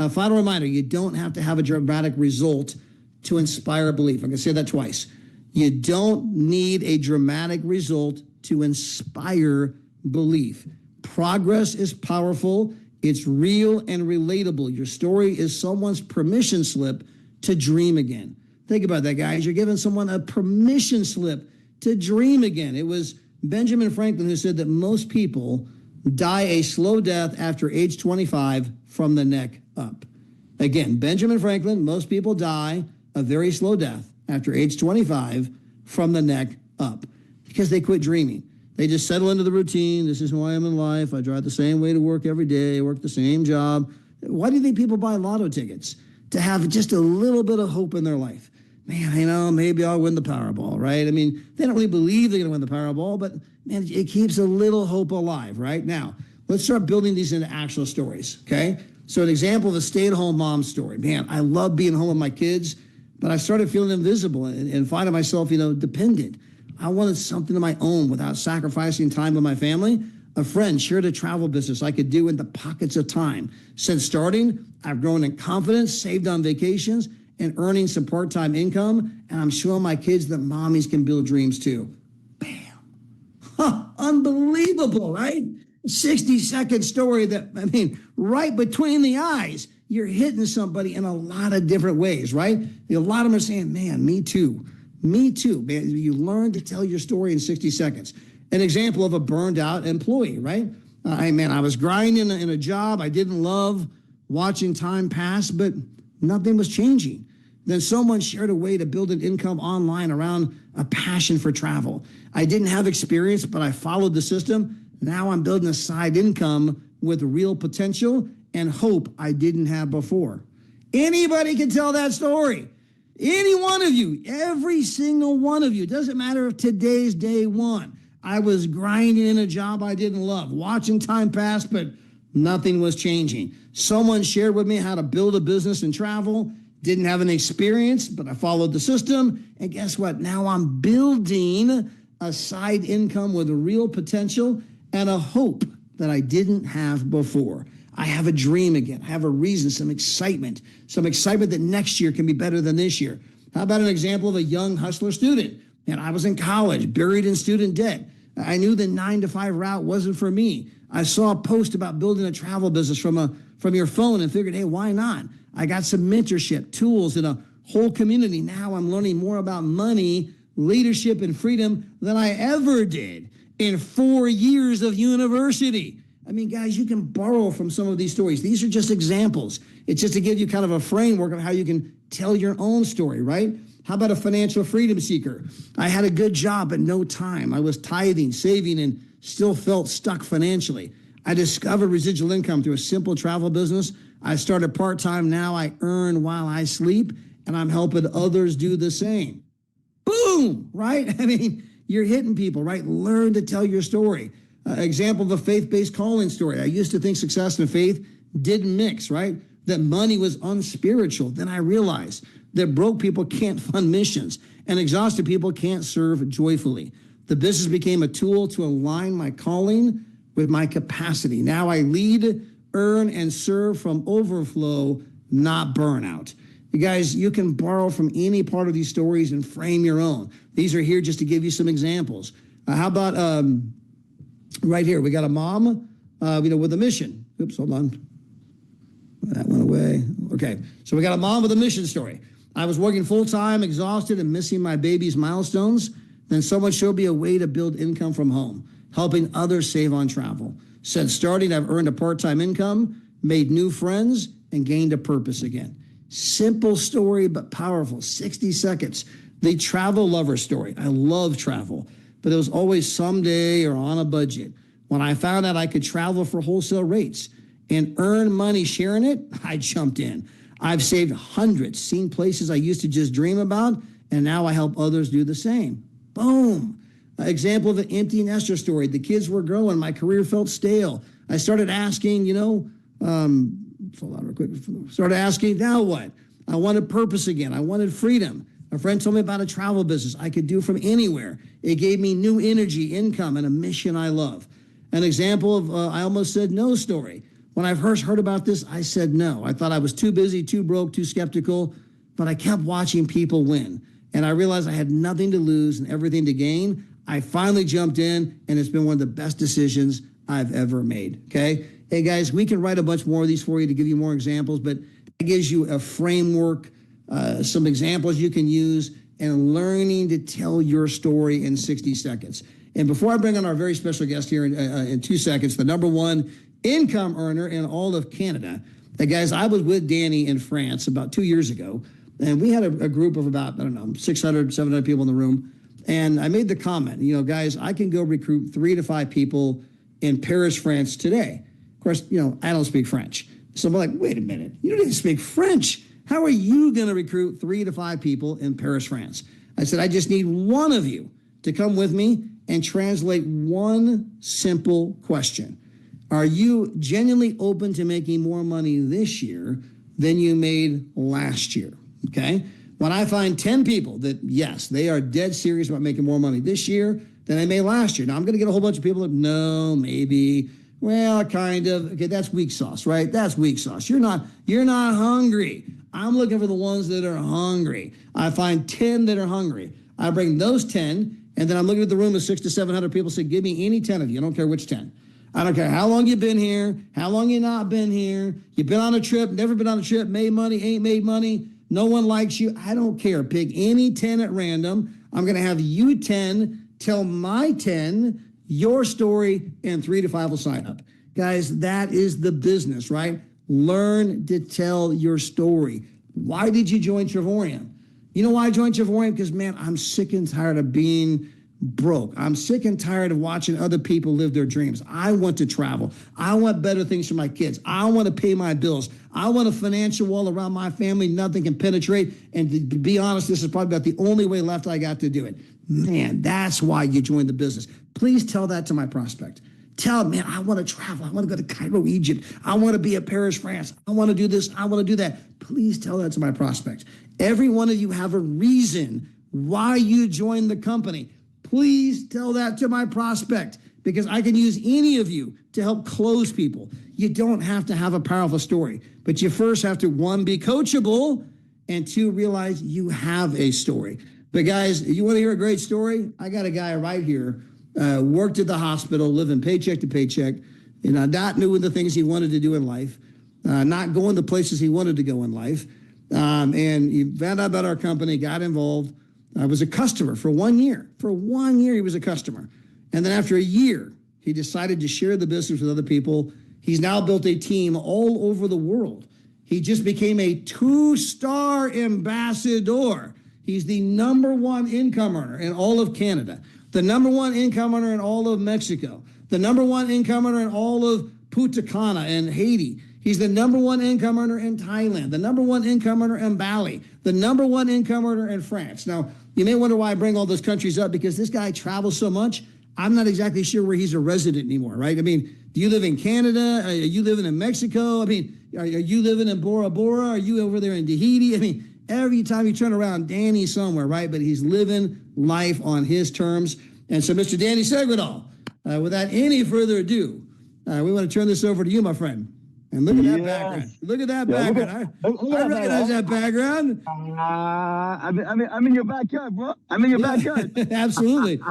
Final reminder, you don't have to have a dramatic result to inspire belief. I'm going to say that twice. You don't need a dramatic result to inspire belief. Progress is powerful. It's real and relatable. Your story is someone's permission slip to dream again. Think about that, guys. You're giving someone a permission slip to dream again. It was Benjamin Franklin who said that most people die a slow death after age 25 from the neck up. Again, Benjamin Franklin, most people die a very slow death after age 25 from the neck up because they quit dreaming. They just settle into the routine. This is who I am in life. I drive the same way to work every day. I work the same job. Why do you think people buy lotto tickets? To have just a little bit of hope in their life. Man, maybe I'll win the Powerball, right? I mean, they don't really believe they're going to win the Powerball, but man, it keeps a little hope alive, right? Now, let's start building these into actual stories, okay? So an example of a stay-at-home mom story. Man, I love being home with my kids, but I started feeling invisible and finding myself, dependent. I wanted something of my own without sacrificing time with my family. A friend shared a travel business I could do in the pockets of time. Since starting, I've grown in confidence, saved on vacations, and earning some part-time income, and I'm showing my kids that mommies can build dreams too. Bam. Huh, unbelievable, right? 60-second story that, right between the eyes, you're hitting somebody in a lot of different ways, right? A lot of them are saying, man, me too. Me too, man. You learn to tell your story in 60 seconds. An example of a burned out employee, right? I was grinding in a job I didn't love, watching time pass, but nothing was changing. Then someone shared a way to build an income online around a passion for travel. I didn't have experience, but I followed the system. Now I'm building a side income with real potential and hope I didn't have before. Anybody can tell that story. Any one of you, every single one of you. Doesn't matter if today's day one. I was grinding in a job I didn't love, watching time pass, but nothing was changing. Someone shared with me how to build a business and travel. Didn't have any experience, but I followed the system. And guess what? Now I'm building a side income with a real potential and a hope that I didn't have before. I have a dream again. I have a reason, some excitement that next year can be better than this year. How about an example of a young hustler student? And I was in college, buried in student debt. I knew the 9-to-5 route wasn't for me. I saw a post about building a travel business from your phone and figured, hey, why not? I got some mentorship, tools, and a whole community. Now I'm learning more about money, leadership, and freedom than I ever did in 4 years of university. Guys, you can borrow from some of these stories. These are just examples. It's just to give you kind of a framework of how you can tell your own story, right? How about a financial freedom seeker? I had a good job, but no time. I was tithing, saving, and still felt stuck financially. I discovered residual income through a simple travel business. I started part-time. Now I earn while I sleep, and I'm helping others do the same. Boom, right? You're hitting people, right? Learn to tell your story. Example of a faith-based calling story. I used to think success and faith didn't mix, right? That money was unspiritual. Then I realized that broke people can't fund missions and exhausted people can't serve joyfully. The business became a tool to align my calling with my capacity. Now I lead, earn, and serve from overflow, not burnout. You guys, you can borrow from any part of these stories and frame your own. These are here just to give you some examples. How about right here? We got a mom, with a mission. Oops, hold on. That went away. Okay, so we got a mom with a mission story. I was working full-time, exhausted, and missing my baby's milestones. Then someone showed me a way to build income from home, helping others save on travel. Since starting, I've earned a part-time income, made new friends, and gained a purpose again. Simple story, but powerful. 60 seconds. The travel lover story. I love travel, but it was always someday or on a budget. When I found out I could travel for wholesale rates and earn money sharing it, I jumped in. I've saved hundreds, seen places I used to just dream about, and now I help others do the same. Boom. Example of an empty nester story. The kids were growing. My career felt stale. I started asking, started asking, now what? I wanted purpose again. I wanted freedom. A friend told me about a travel business I could do from anywhere. It gave me new energy, income, and a mission I love. An example of I almost said no story. When I first heard about this, I said no. I thought I was too busy, too broke, too skeptical, but I kept watching people win. And I realized I had nothing to lose and everything to gain. I finally jumped in, and it's been one of the best decisions I've ever made, okay? Hey, guys, we can write a bunch more of these for you to give you more examples, but it gives you a framework, some examples you can use, and learning to tell your story in 60 seconds. And before I bring on our very special guest here in 2 seconds, the number one income earner in all of Canada. Guys, I was with Danny in France about 2 years ago, and we had a group of about, 600, 700 people in the room. And I made the comment, guys, I can go recruit 3 to 5 people in Paris, France today. Of course, I don't speak French. So I'm like, wait a minute, you don't even speak French. How are you going to recruit 3 to 5 people in Paris, France? I said, I just need one of you to come with me and translate one simple question. Are you genuinely open to making more money this year than you made last year? Okay. When I find 10 people that, yes, they are dead serious about making more money this year than they made last year. Now, I'm going to get a whole bunch of people that, no, maybe, well, kind of. Okay, that's weak sauce, right? That's weak sauce. You're not hungry. I'm looking for the ones that are hungry. I find 10 that are hungry. I bring those 10, and then I'm looking at the room of 600 to 700 people. Say, give me any 10 of you. I don't care which 10. I don't care how long you've been here, how long you not been here. You've been on a trip, never been on a trip, made money, ain't made money. No one likes you. I don't care. Pick any 10 at random. I'm going to have you 10 tell my 10 your story, and 3 to 5 will sign up. Guys, that is the business, right? Learn to tell your story. Why did you join Trevorium? You know why I joined Trevorium? Because, man, I'm sick and tired of being broke. I'm sick and tired of watching other people live their dreams. I want to travel. I want better things for my kids. I want to pay my bills. I want a financial wall around my family nothing can penetrate. And to be honest, this is probably about the only way left I got to do it. Man, that's why you joined the business. Please tell that to my prospect. Tell them, man, I want to travel. I want to go to Cairo, Egypt. I want to be at Paris, France. I want to do this. I want to do that. Please tell that to my prospect. Every one of you have a reason why you joined the company. Please tell that to my prospect, because I can use any of you to help close people. You don't have to have a powerful story, but you first have to, 1, be coachable, and 2, realize you have a story. But guys, you want to hear a great story? I got a guy right here, worked at the hospital, living paycheck to paycheck, not doing the things he wanted to do in life, not going the places he wanted to go in life. And he found out about our company, got involved. I was a customer for 1 year. For 1 year, he was a customer. And then after a year, he decided to share the business with other people. He's now built a team all over the world. He just became a 2-star ambassador. He's the #1 income earner in all of Canada, the #1 income earner in all of Mexico, the #1 income earner in all of Punta Cana and Haiti. He's the #1 income earner in Thailand, the #1 income earner in Bali, the #1 income earner in France. Now, you may wonder why I bring all those countries up, because this guy travels so much. I'm not exactly sure where he's a resident anymore, right? I mean, do you live in Canada? Are you living in Mexico? I mean, are you living in Bora Bora? Are you over there in Tahiti? I mean, every time you turn around, Danny's somewhere, right? But he's living life on his terms. And so, Mr. Danny Segredal, without any further ado, we want to turn this over to you, my friend. And look at that background. Look at that background. I recognize that background. I'm in your backyard, bro. I'm in your backyard. Absolutely.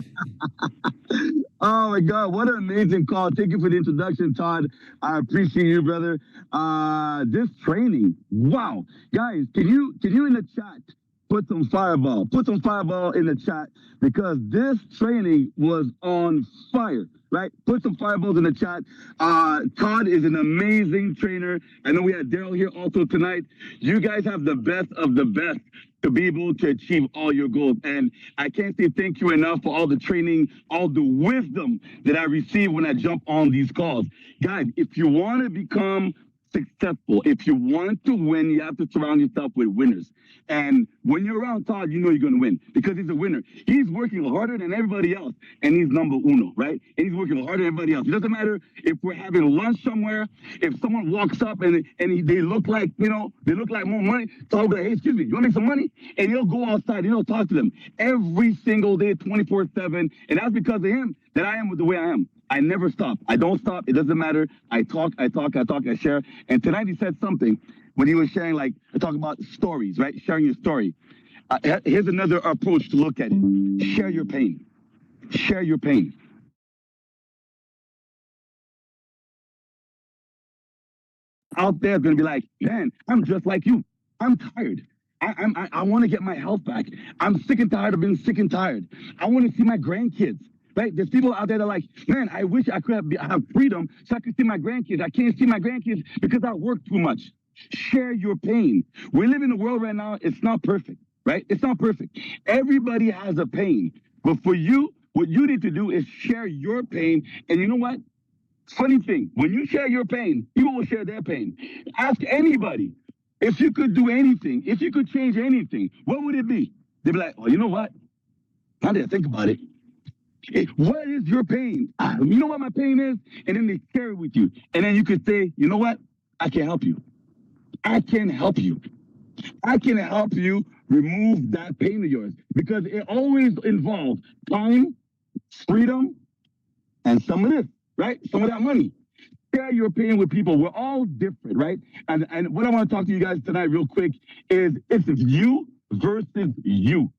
Oh my God, what an amazing call. Thank you for the introduction, Todd. I appreciate you, brother. This training, wow. Guys, can you in the chat put some fireball? Put some fireball in the chat, because this training was on fire. Right? Put some fireballs in the chat. Todd is an amazing trainer. I know we had Daryl here also tonight. You guys have the best of the best to be able to achieve all your goals. And I can't say thank you enough for all the training, all the wisdom that I receive when I jump on these calls. Guys, if you want to become successful, if you want to win, you have to surround yourself with winners. And when you're around Todd, you know you're going to win, because he's a winner. He's working harder than everybody else, and he's #1, right? And he's working harder than everybody else. It doesn't matter if we're having lunch somewhere. If someone walks up and they look like, they look like more money, Todd will go, hey, excuse me, you want to make some money? And he'll go outside and he'll talk to them every single day, 24/7. And that's because of him that I am the way I am. I never stop. I don't stop. It doesn't matter. I talk, I share. And tonight he said something when he was sharing, I talk about stories, right? Sharing your story. Here's another approach to look at it. Share your pain. Share your pain. Out there is going to be like, man, I'm just like you. I'm tired. I want to get my health back. I'm sick and tired of being sick and tired. I want to see my grandkids. Right? There's people out there that are like, man, I wish I could have freedom so I could see my grandkids. I can't see my grandkids because I work too much. Share your pain. We live in a world right now, it's not perfect, right? It's not perfect. Everybody has a pain. But for you, what you need to do is share your pain. And you know what? Funny thing, when you share your pain, people will share their pain. Ask anybody if you could do anything, if you could change anything, what would it be? They'd be like, oh, you know what? Now that I think about it, what is your pain? You know what my pain is? And then they share it with you. And then you could say, you know what? I can help you. I can help you. I can help you remove that pain of yours because it always involves time, freedom, and some of this, right? Some of that money. Share your pain with people. We're all different, right? And what I want to talk to you guys tonight real quick is it's you versus you.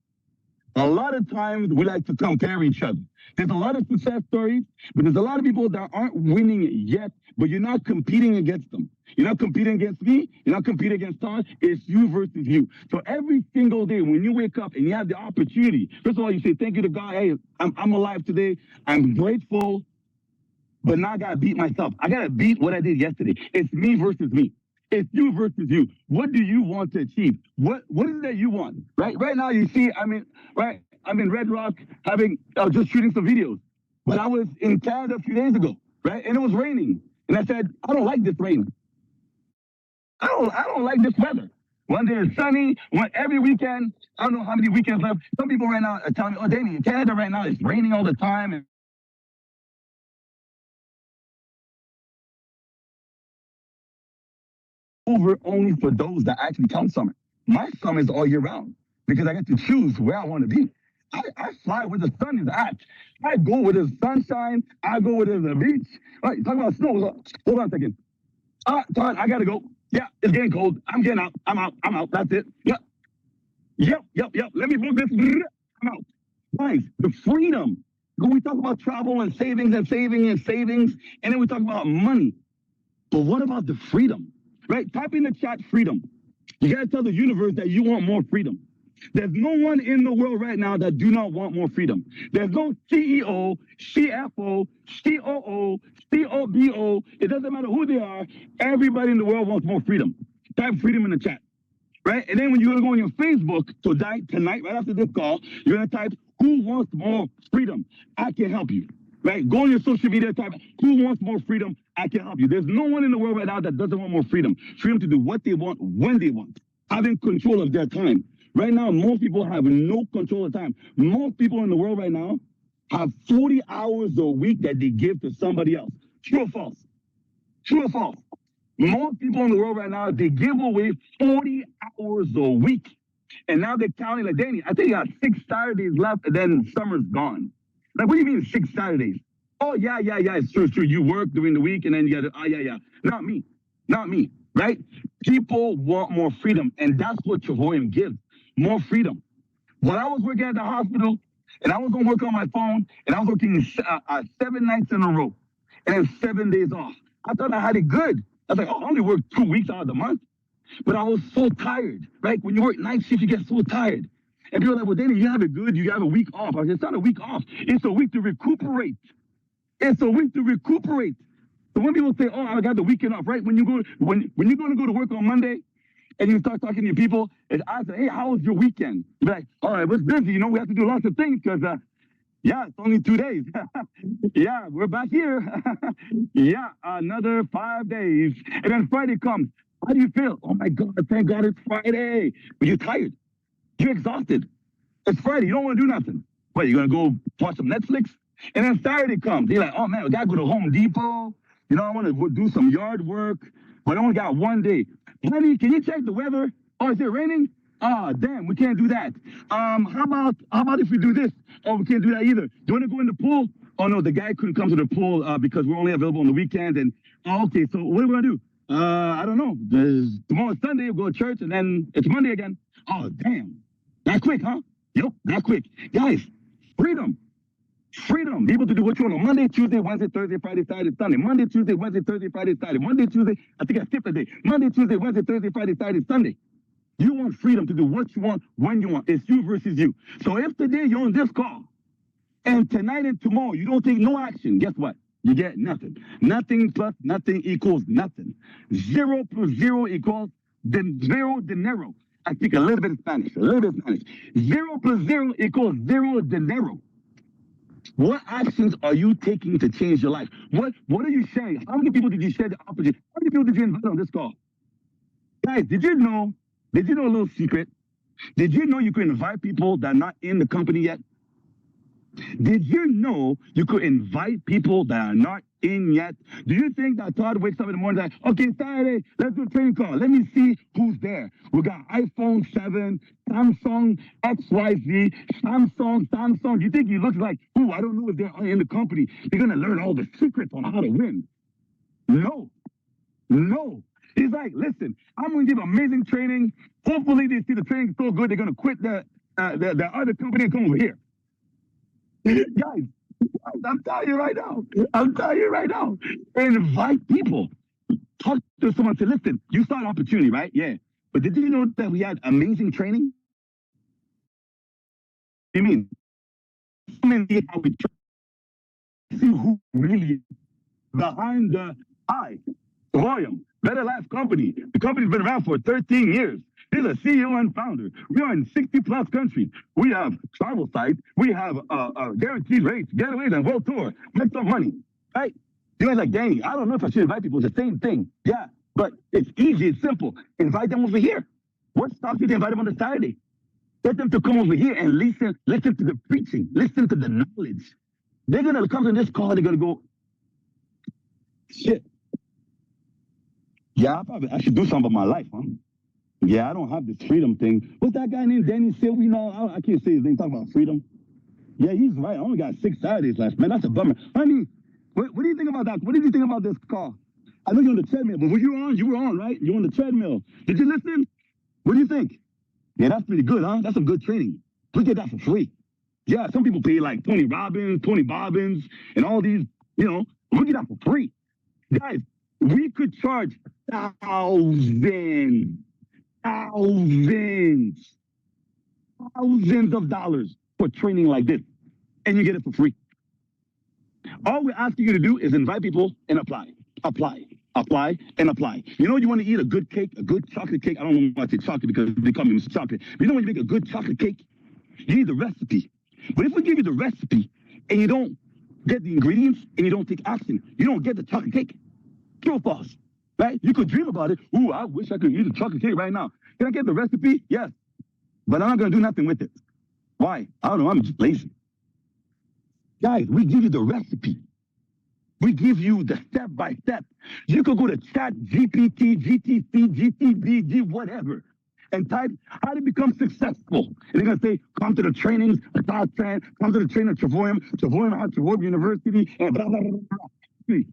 A lot of times we like to compare each other. There's a lot of success stories, but there's a lot of people that aren't winning yet, but you're not competing against them. You're not competing against me. You're not competing against Todd. It's you versus you. So every single day when you wake up and you have the opportunity, first of all, you say, thank you to God. Hey, I'm alive today. I'm grateful, but now I got to beat myself. I got to beat what I did yesterday. It's me versus me. It's you versus you. What do you want to achieve? What is it that you want? Right now, you see, I'm in Red Rock having just shooting some videos. But I was in Canada a few days ago, right? And it was raining. And I said, I don't like this rain. I don't like this weather. One day it's sunny. Every weekend, I don't know how many weekends left. Some people right now are telling me, oh, Danny, in Canada right now, it's raining all the time. And over only for those that actually count summer. My summer is all year round because I get to choose where I want to be. I fly where the sun is at. I go where there's sunshine. I go where there's a beach. All right, talk about snow. Hold on a second. Todd, I gotta go. Yeah, it's getting cold. I'm getting out. I'm out. That's it. Yep. Let me book this. I'm out. Guys, the freedom. When we talk about travel and savings and savings, and then we talk about money. But what about the freedom? Right? Type in the chat freedom. You gotta tell the universe that you want more freedom. There's no one in the world right now that do not want more freedom. There's no CEO, CFO, COO, COBO. It doesn't matter who they are. Everybody in the world wants more freedom. Type freedom in the chat, right? And then when you're gonna go on your Facebook tonight, right after this call, you're gonna type who wants more freedom. I can help you, right? Go on your social media, type who wants more freedom. I can help you. There's no one in the world right now that doesn't want more freedom. Freedom to do what they want when they want, having control of their time. Right now, most people have no control of time. Most people in the world right now have 40 hours a week that they give to somebody else. True or false? True or false? Most people in the world right now, they give away 40 hours a week. And now they're counting like, Danny, I think you got 6 Saturdays left and then summer's gone. Like, what do you mean 6 Saturdays? Oh, yeah, it's true. You work during the week and then you got to, yeah. Not me, right? People want more freedom. And that's what Travoyam gives. More freedom. When I was working at the hospital and I was going to work on my phone and I was working 7 nights in a row and then 7 days off. I thought I had it good. I was like, oh, I only work 2 weeks out of the month. But I was so tired, right? When you work night shift, you get so tired. And people are like, well, Danny, you have it good. You have a week off. I said, it's not a week off. It's a week to recuperate. It's a week to recuperate. So when people say, oh, I got the weekend off, right? When you're going to go to work on Monday, and you start talking to your people, and I say, hey, how was your weekend? You're like, all right, it was busy. We have to do lots of things because, it's only 2 days. Yeah, we're back here. Yeah, another 5 days. And then Friday comes. How do you feel? Oh, my God, thank God it's Friday. But you're tired. You're exhausted. It's Friday. You don't want to do nothing. What, you're going to go watch some Netflix? And then Saturday comes. You're like, oh, man, we got to go to Home Depot. I want to do some yard work. But I only got 1 day. Honey, can you check the weather? Oh, is it raining? Ah, damn, we can't do that. How about if we do this? Oh, we can't do that either. Do you want to go in the pool? Oh, no, the guy couldn't come to the pool because we're only available on the weekend. And, okay, so what are we going to do? I don't know. Tomorrow's Sunday, we'll go to church, and then it's Monday again. Oh, damn. That quick, huh? Yep, that quick. Guys, freedom. Freedom. Be able to do what you want on Monday, Tuesday, Wednesday, Thursday, Friday, Saturday, Sunday. Monday, Tuesday, Wednesday, Thursday, Friday, Saturday. Monday, Tuesday, I think I skipped a day. Monday, Tuesday, Wednesday, Thursday, Friday, Saturday, Sunday. You want freedom to do what you want, when you want. It's you versus you. So if today you're on this call, and tonight and tomorrow you don't take no action, guess what? You get nothing. Nothing plus nothing equals nothing. 0 plus 0 equals zero dinero. I speak a little bit of Spanish, 0 plus 0 equals 0 dinero. What actions are you taking to change your life? What are you sharing? How many people did you share the opportunity? How many people did you invite on this call? Guys, did you know? Did you know a little secret? Did you know you could invite people that are not in the company yet? Did you know you could invite people that are not in yet? Do you think that Todd wakes up in the morning and like, okay, Saturday, let's do a training call. Let me see who's there. We got iPhone 7, Samsung XYZ, Samsung. Do you think he looks like, ooh, I don't know if they're in the company. They're going to learn all the secrets on how to win. No. He's like, listen, I'm going to give amazing training. Hopefully they see the training so good, they're going to quit the other company and come over here. Guys, I'm telling you right now. Invite people. Talk to someone. Say, listen, you saw an opportunity, right? Yeah. But did you know that we had amazing training? You mean, see how we see who really behind the eye. Volume, Better Life Company. The company's been around for 13 years. He's a CEO and founder. We are in 60 plus countries. We have travel sites. We have guaranteed rates, getaways, and world tour. Make some money, right? You guys like, Danny, I don't know if I should invite people. It's the same thing. Yeah, but it's easy. It's simple. Invite them over here. What stops you to invite them on a Saturday? Get them to come over here and listen to the preaching. Listen to the knowledge. They're going to come to this call. They're going to go, shit. Yeah, I should do something about my life, huh? Yeah, I don't have this freedom thing. What's that guy named Danny Silver? You know, I can't say his name. Talk about freedom. Yeah, he's right. I only got 6 Saturdays left, man. That's a bummer. Honey, what do you think about that? What did you think about this call? I know you're on the treadmill, but when you were on, right? You're on the treadmill. Did you listen? What do you think? Yeah, that's pretty good, huh? That's some good training. We get that for free. Yeah, some people pay like Tony Bobbins, and all these, you know, we get that for free. Guys, we could charge thousands of dollars for training like this, and you get it for free. All we're asking you to do is invite people and apply. You know, you want to eat a good cake, a good chocolate cake. I don't know why I say chocolate because they call me Mr. Chocolate. But you know when you make a good chocolate cake, you need the recipe. But if we give you the recipe and you don't get the ingredients and you don't take action, you don't get the chocolate cake. True or false? Right? You could dream about it. Ooh, I wish I could eat a chocolate cake right now. Can I get the recipe? Yes. But I'm not going to do nothing with it. Why? I don't know. I'm just lazy. Guys, we give you the recipe. We give you the step by step. You could go to Chat GPT, GTC, GTB, whatever, and type how to become successful. And they're going to say, come to the trainings at Todd Strand, come to the training at Travoim University, and blah, blah, blah, blah.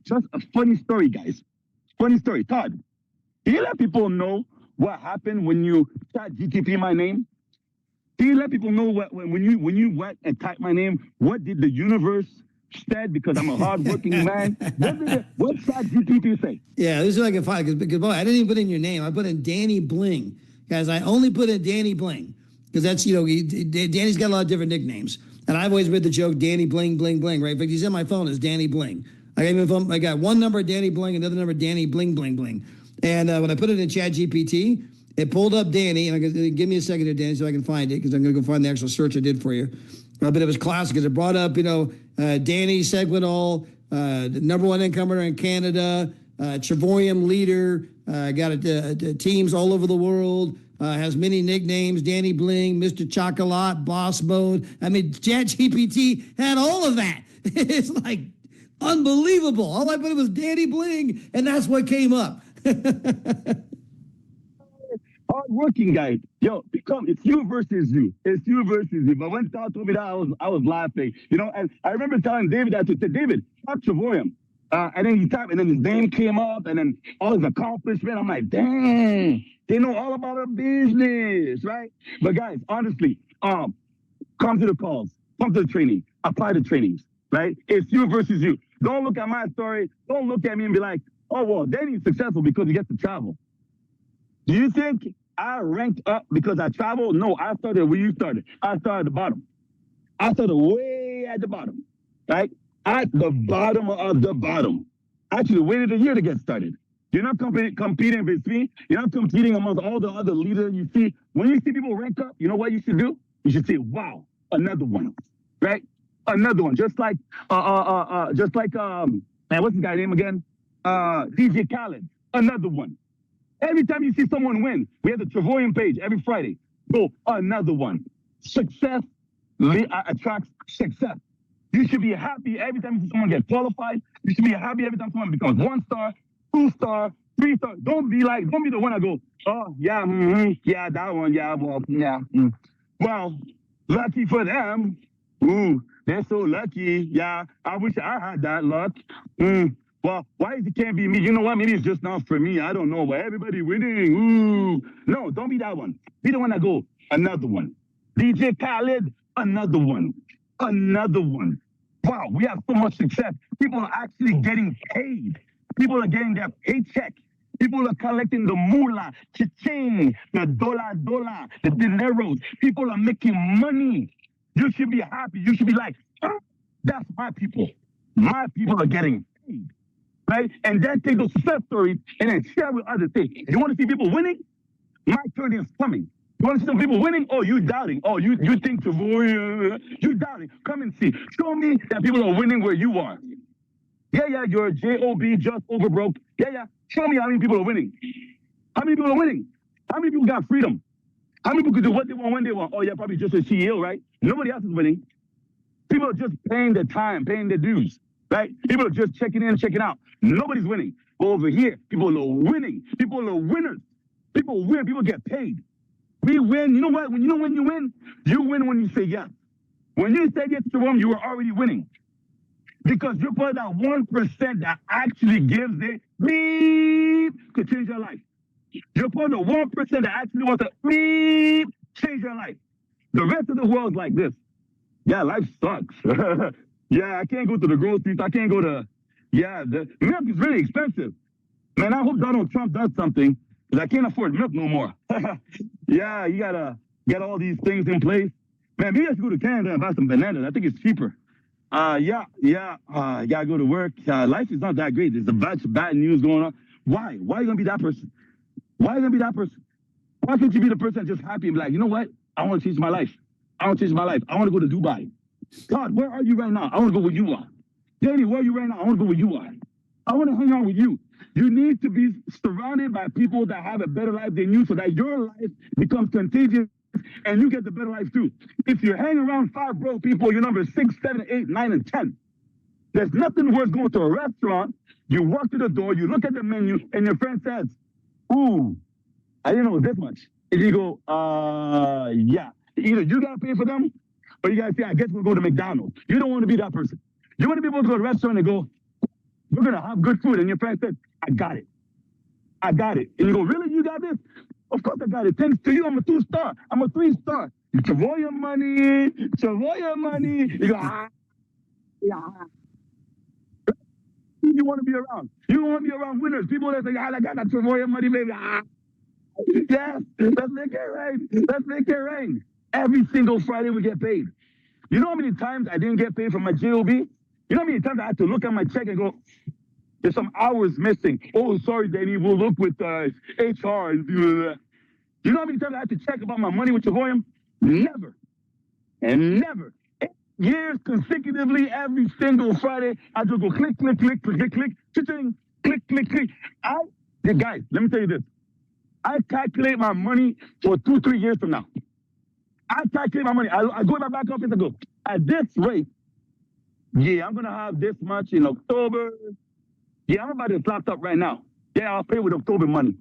Just a funny story, guys. Funny story. Todd, can you let people know what happened when you Chat GTP my name? Can you let people know when you went and typed my name, what did the universe said? Because I'm a hardworking man. What Chat GPT say? Yeah, this is what I can find because boy, I didn't even put in your name. I put in Danny Bling. Guys, I only put in Danny Bling because that's, you know, Danny's got a lot of different nicknames. And I've always made the joke, Danny Bling, Bling, Bling, right? In fact, he's in my phone as Danny Bling. I got one number, Danny Bling, another number, Danny Bling, Bling, Bling. And when I put it in Chat GPT, it pulled up Danny, and I'm gonna give me a second here, Danny, so I can find it, because I'm going to go find the actual search I did for you. But it was classic, because it brought up, you know, Danny Seguinal, number one incomer in Canada, Travoim leader, got teams all over the world, has many nicknames, Danny Bling, Mr. Chocolat, Boss Mode. I mean, ChatGPT had all of that. It's like unbelievable. All I put was Danny Bling, and that's what came up. Hardworking guy. Yo, it's you versus you. It's you versus you. But when Todd told me that, I was laughing. You know, and I remember telling David that to say, David, type Travoim. And then he typed, and then his name came up, and then all his accomplishments. I'm like, dang, they know all about our business, right? But guys, honestly, come to the calls, come to the training, apply the trainings, right? It's you versus you. Don't look at my story. Don't look at me and be like, oh, well, Danny's successful because he gets to travel. Do you think I ranked up because I traveled? No, I started where you started. I started at the bottom. I started way at the bottom, right? At the bottom of the bottom. Actually, waited a year to get started. You're not competing with me. You're not competing amongst all the other leaders you see. When you see people rank up, you know what you should do? You should say, wow, another one, right? another one. Man, what's the guy's name again? DJ Khaled, another one. Every time you see someone win, we have the Travoyan page every Friday. Go, another one. Success attracts success. You should be happy every time you see someone get qualified. You should be happy every time someone becomes 1-star, 2-star, 3-star. Don't be the one that go, oh, yeah, yeah, that one, yeah, well, yeah. Well, lucky for them. Ooh, they're so lucky. Yeah, I wish I had that luck. Well, why is it can't be me? You know what? Maybe it's just not for me. I don't know. But everybody winning. Ooh. No, don't be that one. Be the one that go, another one. DJ Khaled, another one. Another one. Wow, we have so much success. People are actually getting paid. People are getting their paycheck. People are collecting the moolah, cha-ching, the dollar, the dineros. People are making money. You should be happy. You should be like, oh, that's my people. My people are getting paid. Right? And then take those success stories and then share with others. Say, you want to see people winning? My turn is coming. You want to see some people winning? Oh, you doubting. Oh, you think you doubting. Come and see. Show me that people are winning where you are. Yeah, you're J-O-B, just over broke. Yeah. Show me how many people are winning. How many people are winning? How many people got freedom? How many people could do what they want when they want? Oh, yeah, probably just a CEO, right? Nobody else is winning. People are just paying their time, paying their dues, right? People are just checking in, checking out. Nobody's winning. But over here, people are winning. People are winners. People win. People get paid. We win. You know what? When you win, you win when you say yes. When you say yes to one, you are already winning. Because you're part of that 1% that actually gives it beep to change your life. You're part of the 1% that actually wants to beep change your life. The rest of the world's like this. Yeah, life sucks. Yeah, I can't go to the groceries. I can't go to, the milk is really expensive. Man, I hope Donald Trump does something because I can't afford milk no more. Yeah, you gotta get all these things in place. Man, maybe I should go to Canada and buy some bananas. I think it's cheaper. Gotta go to work. Life is not that great. There's a bunch of bad news going on. Why? Why are you gonna be that person? Why are you gonna be that person? Why can't you be the person just happy and be like, you know what? I want to change my life. I want to change my life. I want to go to Dubai. Todd, where are you right now? I want to go where you are. Danny, where are you right now? I want to go where you are. I want to hang out with you. You need to be surrounded by people that have a better life than you so that your life becomes contagious and you get the better life too. If you hang around 5 broke people, you're number 6, 7, 8, 9, and 10. There's nothing worse going to a restaurant. You walk to the door, you look at the menu, and your friend says, ooh, I didn't know it was this much. And you go, yeah. Either you got to pay for them, or you got to say, I guess we'll go to McDonald's. You don't want to be that person. You want to be able to go to a restaurant and go, we're going to have good food. And your friend says, I got it. I got it. And you go, really? You got this? Of course I got it. Thanks to you, I'm a 2-star. I'm a 3-star. You Travoya money. You go, yeah. You want to be around. You want to be around winners. People that say, I got that Travoya money, baby. Yes, let's make it rain. Let's make it rain. Every single Friday we get paid. You know how many times I didn't get paid from my JOB? You know how many times I had to look at my check and go, there's some hours missing. Oh, sorry, Danny, we'll look with HR. You know how many times I had to check about my money with Travoya? Never. And never. 8 years consecutively, every single Friday, I just go click, click, click, click, click, click, click, click. Guys, let me tell you this. I calculate my money for 2-3 years from now. I calculate my money. I go in my back office and go, at this rate, yeah, I'm going to have this much in October. Yeah, I'm about to slap up right now. Yeah, I'll pay with October money.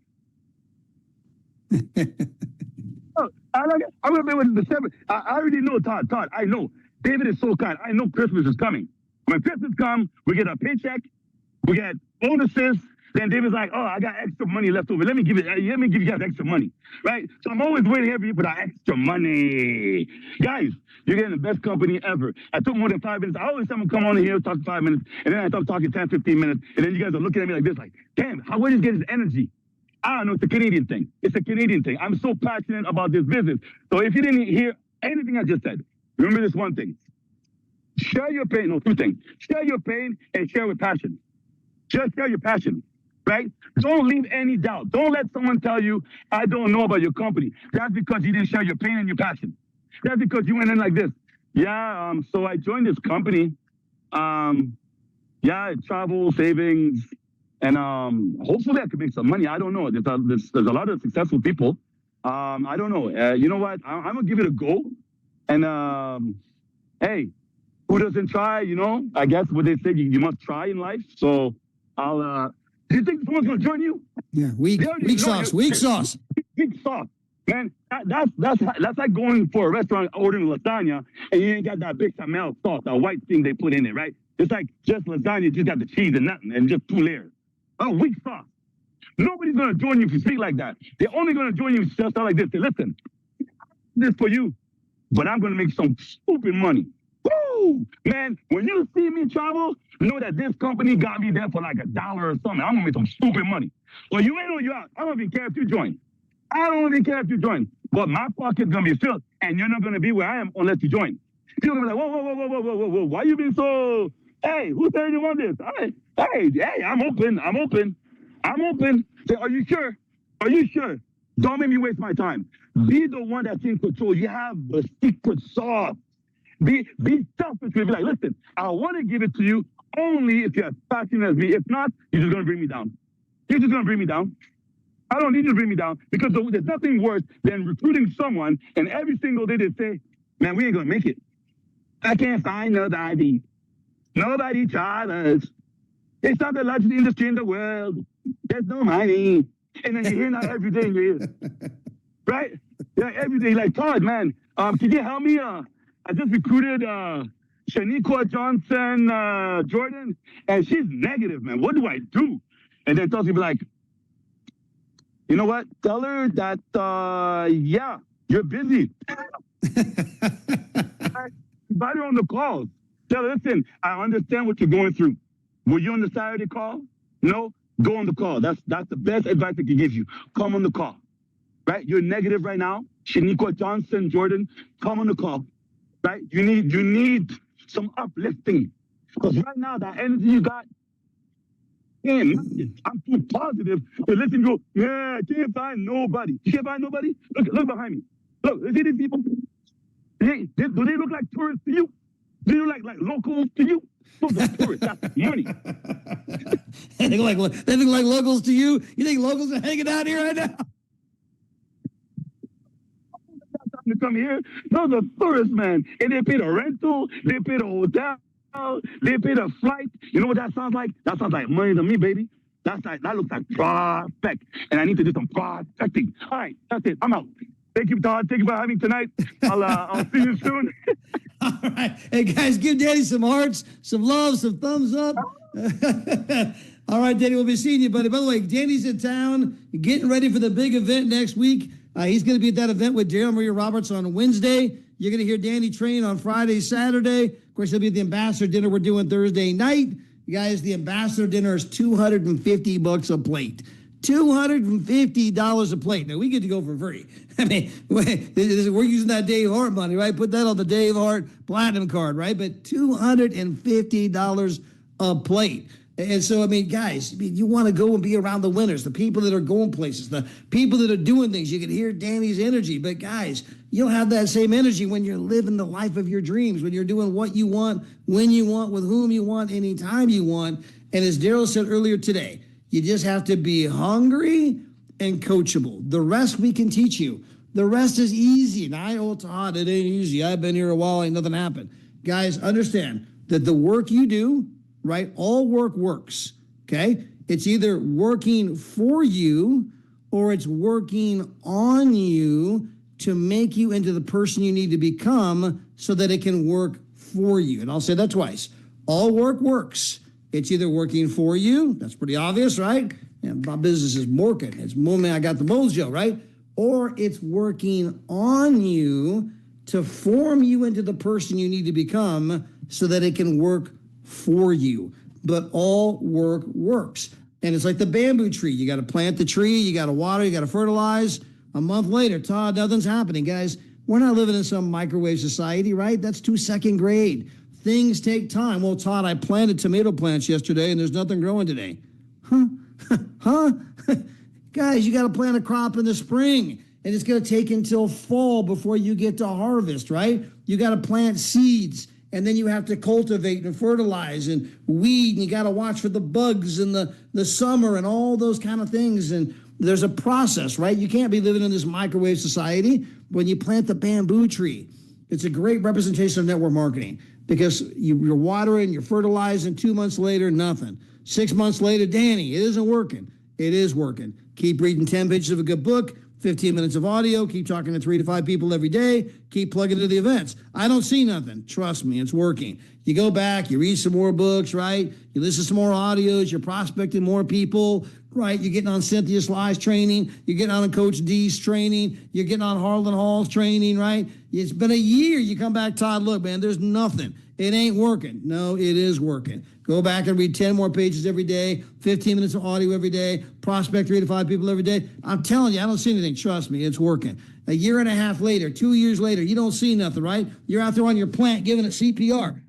I'm going to pay with December. I already know, Todd, I know. David is so kind. I know Christmas is coming. When Christmas comes, we get a paycheck, we get bonuses. Then David's like, oh, I got extra money left over. Let me give you guys extra money, right? So I'm always waiting every year for that extra money. Guys, you're getting the best company ever. I took more than 5 minutes. I always have them come on here, talk 5 minutes, and then I start talking 10, 15 minutes, and then you guys are looking at me like this, like, damn, where does he get his energy? I don't know, it's a Canadian thing. It's a Canadian thing. I'm so passionate about this business. So if you didn't hear anything I just said, remember this one thing. Share your pain. No, 2 things. Share your pain and share with passion. Just share your passion. Right? Don't leave any doubt. Don't let someone tell you, I don't know about your company. That's because you didn't share your pain and your passion. That's because you went in like this. Yeah, so I joined this company. Yeah, travel, savings, and hopefully I can make some money. I don't know. There's a lot of successful people. I don't know. You know what? I'm gonna give it a go. And hey, who doesn't try? You know, I guess what they say, you must try in life. So I'll. Do you think someone's gonna join you? Yeah, weak sauce, weak sauce. Big sauce. Man, that's like going for a restaurant ordering lasagna and you ain't got that big Samel sauce, that white thing they put in it, right? It's like just lasagna, just got the cheese and nothing, and just 2 layers. Oh, weak sauce. Nobody's gonna join you if you speak like that. They're only gonna join you if you just like this. Say, listen, this for you, but I'm gonna make some stupid money. Woo! Man, when you see me travel, know that this company got me there for like $1 or something. I'm gonna make some stupid money. Well, you ain't on you out. I don't even care if you join. I don't even care if you join. But my pocket's gonna be filled, and you're not gonna be where I am unless you join. People gonna be like, whoa. Why you being so? Hey, who said you want this? Hey, I'm open. Say, are you sure? Are you sure? Don't make me waste my time. Be the one that's in control. You have the secret sauce. Be selfish. Be like, listen, I want to give it to you only if you're as passionate as me. If not, you're just gonna bring me down. You're just gonna bring me down. I don't need you to bring me down because there's nothing worse than recruiting someone and every single day they say, man, we ain't gonna make it. I can't find nobody. Nobody tried us. It's not the largest industry in the world. There's no money. And then you hear that every day in your ears. Right? Yeah, every day. Like, Todd, man, can you help me? I just recruited Shaniqua Johnson Jordan, and she's negative, man. What do I do? And then Todd's gonna be like, you know what? Tell her that, yeah, you're busy. Invite her on the call. Tell her, listen, I understand what you're going through. Were you on the Saturday call? No? Go on the call. That's the best advice I can give you. Come on the call. Right? You're negative right now. Shaniqua Johnson, Jordan, come on the call. Right? You need some uplifting. Because right now, that energy you got, man, I'm too positive to listen to go, yeah, I can't find nobody. You can't find nobody? Look behind me. Look, see these people? Do they look like tourists to you? Do they look like locals to you? Those are tourists. That's money. They look like locals to you? You think locals are hanging out here right now? To come here, those are tourists, man. And they pay the rental, they pay the hotel, they pay the flight. You know what that sounds like? That sounds like money to me, baby. That looks like prospect. And I need to do some prospecting. All right, that's it. I'm out. Thank you, Todd. Thank you for having me tonight. I'll see you soon. All right. Hey, guys, give Danny some hearts, some love, some thumbs up. All right, Danny, we'll be seeing you, buddy. By the way, Danny's in town, getting ready for the big event next week. He's going to be at that event with Daryl Maria Roberts on Wednesday. You're going to hear Danny train on Friday, Saturday. Of course, he'll be at the ambassador dinner we're doing Thursday night. You guys, the ambassador dinner is $250 a plate. $250 a plate. Now, we get to go for free. I mean, we're using that Dave Hart money, right? Put that on the Dave Hart Platinum card, right? But $250 a plate. And so, I mean, guys, you want to go and be around the winners, the people that are going places, the people that are doing things. You can hear Danny's energy. But, guys, you'll have that same energy when you're living the life of your dreams, when you're doing what you want, when you want, with whom you want, anytime you want. And as Daryl said earlier today, you just have to be hungry and coachable. The rest we can teach you. The rest is easy. And Todd, it ain't easy. I've been here a while, ain't nothing happened. Guys, understand that the work you do, right, all work works, okay? It's either working for you or it's working on you to make you into the person you need to become so that it can work for you. And I'll say that twice. All work works. It's either working for you, that's pretty obvious, right? And my business is working. It's moment I got the mojo, right? Or it's working on you to form you into the person you need to become so that it can work for you. But all work works. And it's like the bamboo tree. You got to plant the tree, you got to water, you got to fertilize. A month later, Todd, nothing's happening. Guys, we're not living in some microwave society, right? That's 2nd grade. Things take time. Well, Todd, I planted tomato plants yesterday and there's nothing growing today. Huh? Guys, you got to plant a crop in the spring and it's going to take until fall before you get to harvest, right? You got to plant seeds, and then you have to cultivate and fertilize and weed, and you got to watch for the bugs in the summer and all those kind of things. And there's a process, right? You can't be living in this microwave society. When you plant the bamboo tree, it's a great representation of network marketing, because you're watering, you're fertilizing, 2 months later, nothing. 6 months later, Danny, it isn't working. It is working. Keep reading 10 pages of a good book, 15 minutes of audio, keep talking to 3 to 5 people every day, keep plugging into the events. I don't see nothing. Trust me, it's working. You go back, you read some more books, right? You listen to some more audios, you're prospecting more people, right? You're getting on Cynthia Sly's training, you're getting on Coach D's training, you're getting on Harlan Hall's training, right? It's been a year, you come back, Todd, look, man, there's nothing. It ain't working. No, it is working. Go back and read 10 more pages every day, 15 minutes of audio every day, prospect 3 to 5 people every day. I'm telling you, I don't see anything. Trust me, it's working. A year and a half later, 2 years later, you don't see nothing, right? You're out there on your plant giving it CPR.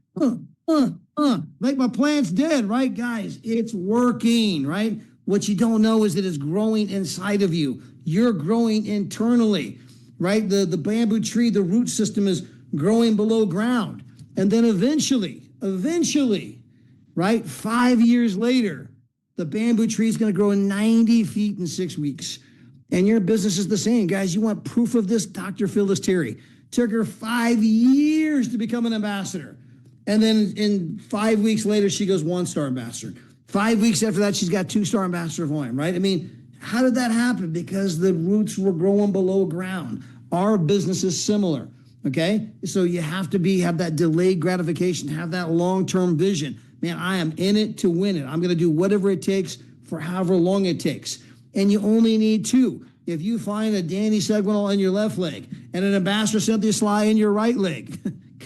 Like my plant's dead, right, guys? It's working, right? What you don't know is that it's growing inside of you. You're growing internally, right? The bamboo tree, the root system is growing below ground. And then eventually, right, 5 years later, the bamboo tree is going to grow 90 feet in 6 weeks. And your business is the same. Guys, you want proof of this? Dr. Phyllis Terry. Took her 5 years to become an ambassador. And then in 5 weeks later, she goes 1-star ambassador. 5 weeks after that, she's got 2-star ambassador of Hawaiian, right? I mean, how did that happen? Because the roots were growing below ground. Our business is similar, okay? So you have to have that delayed gratification, have that long-term vision. Man, I am in it to win it. I'm going to do whatever it takes for however long it takes. And you only need 2. If you find a Danny Segwinal in your left leg and an Ambassador Cynthia Sly in your right leg,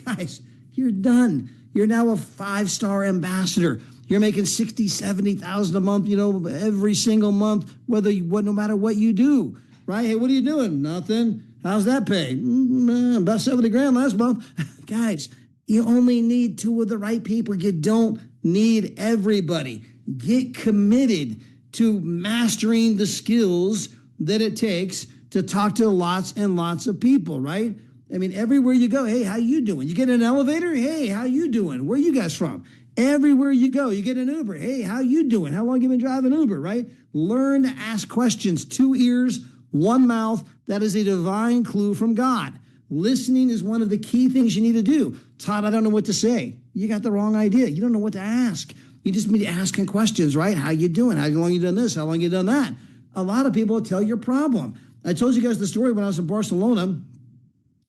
guys, you're done. You're now a 5-star ambassador. You're making $60,000, $70,000 a month, every single month, no matter what you do, right? Hey, what are you doing? Nothing. How's that pay? About $70,000 last month. Guys, you only need 2 of the right people. You don't need everybody. Get committed to mastering the skills that it takes to talk to lots and lots of people, right? I mean, everywhere you go, hey, how you doing? You get in an elevator? Hey, how you doing? Where you guys from? Everywhere you go, you get an Uber. Hey, how you doing? How long you been driving Uber, right? Learn to ask questions. 2 ears, 1 mouth. That is a divine clue from God. Listening is one of the key things you need to do. Todd, I don't know what to say. You got the wrong idea. You don't know what to ask. You just need to asking questions, right? How you doing? How long you done this? How long you done that? A lot of people tell your problem. I told you guys the story when I was in Barcelona.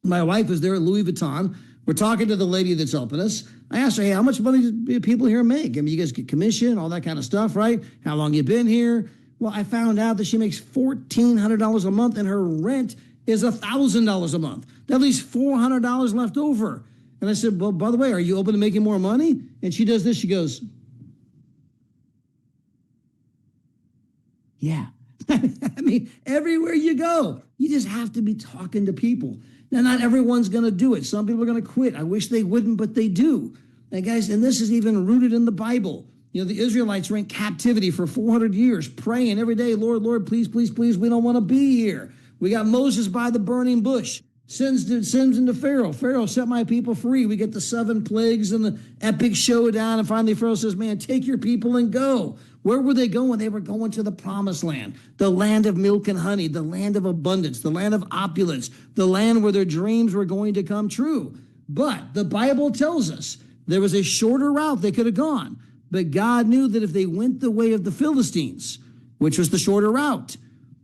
My wife was there at Louis Vuitton. We're talking to the lady that's helping us. I asked her, hey, how much money do people here make? I mean, you guys get commission, all that kind of stuff, right? How long you been here? Well, I found out that she makes $1,400 a month and her rent is $1,000 a month. That leaves $400 left over. And I said, well, by the way, are you open to making more money? And she does this. She goes, yeah. I mean, everywhere you go, you just have to be talking to people. Now, not everyone's going to do it. Some people are going to quit. I wish they wouldn't, but they do. And guys, and this is even rooted in the Bible. The Israelites were in captivity for 400 years, praying every day, Lord, Lord, please, please, please, we don't want to be here. We got Moses by the burning bush, sends into Pharaoh. Pharaoh, set my people free. We get the 7 plagues and the epic showdown. And finally, Pharaoh says, man, take your people and go. Where were they going? They were going to the promised land, the land of milk and honey, the land of abundance, the land of opulence, the land where their dreams were going to come true. But the Bible tells us there was a shorter route they could have gone. But God knew that if they went the way of the Philistines, which was the shorter route,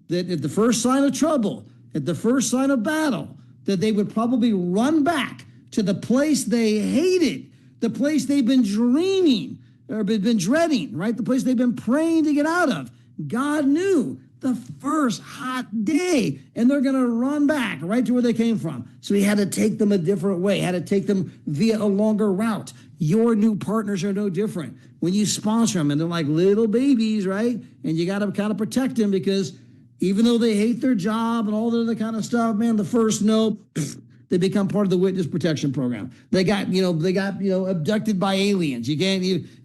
that at the first sign of trouble, at the first sign of battle, that they would probably run back to the place they hated, the place they've been dreaming or been dreading, right? The place they've been praying to get out of. God knew the first hot day, and they're going to run back right to where they came from. So he had to take them a different way, had to take them via a longer route. Your new partners are no different. When you sponsor them, and they're like little babies, right? And you got to kind of protect them, because even though they hate their job and all the other kind of stuff, man, the first no, they become part of the witness protection program. They got abducted by aliens.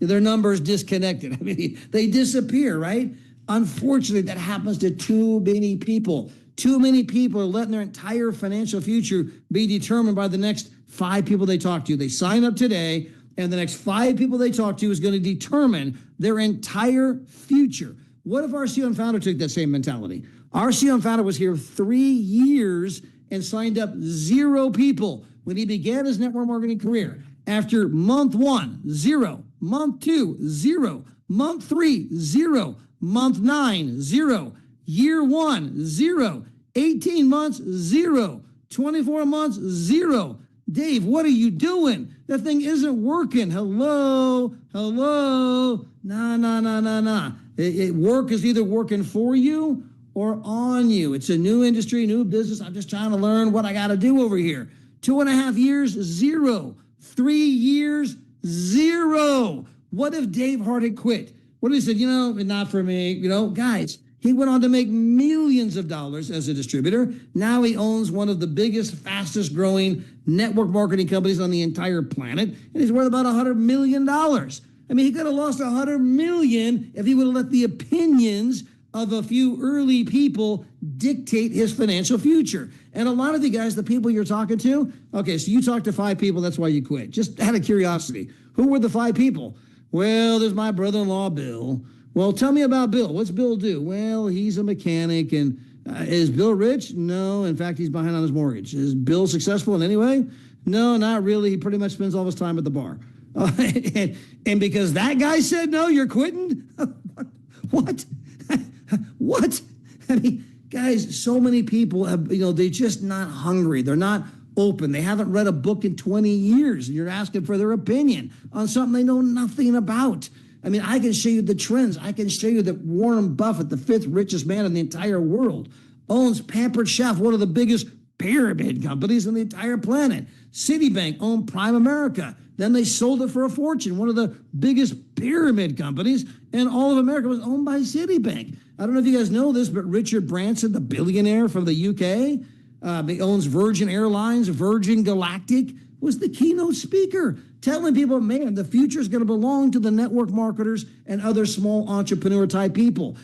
Their numbers disconnected. I mean, they disappear, right? Unfortunately, that happens to too many people. Too many people are letting their entire financial future be determined by the next 5 people they talk to. They sign up today, and the next 5 people they talk to is going to determine their entire future. What if our CEO and founder took that same mentality? Our CEO and founder was here 3 years and signed up 0 people when he began his network marketing career. After month 1, 0. Month 2, 0. Month 3, 0. Month 9, 0. Year 1, 0. 18 months, 0. 24 months, 0. Dave, what are you doing? That thing isn't working. Hello. Nah. Work is either working for you or on you. It's a new industry, new business. I'm just trying to learn what I got to do over here. 2.5 years, 0. 3 years, 0. What if Dave Hart had quit? What if he said, not for me, guys, he went on to make millions of dollars as a distributor. Now he owns one of the biggest, fastest growing network marketing companies on the entire planet. And he's worth about $100 million. He could have lost $100 million if he would have let the opinions of a few early people dictate his financial future. And a lot of you guys, the people you're talking to, okay, so you talked to 5 people, that's why you quit. Just out of curiosity, who were the 5 people? Well, there's my brother-in-law, Bill. Well, tell me about Bill. What's Bill do? Well, he's a mechanic. And is Bill rich? No. In fact, he's behind on his mortgage. Is Bill successful in any way? No, not really. He pretty much spends all his time at the bar. And because that guy said no, you're quitting? What? What? Guys, so many people have, they're just not hungry. They're not open. They haven't read a book in 20 years. And you're asking for their opinion on something they know nothing about. I can show you the trends. I can show you that Warren Buffett, the 5th richest man in the entire world, owns Pampered Chef, one of the biggest pyramid companies on the entire planet. Citibank owned Prime America. Then they sold it for a fortune, one of the biggest pyramid companies, and all of America was owned by Citibank. I don't know if you guys know this, but Richard Branson, the billionaire from the UK, he owns Virgin Airlines, Virgin Galactic, was the keynote speaker, telling people, man, the future is going to belong to the network marketers and other small entrepreneur type people.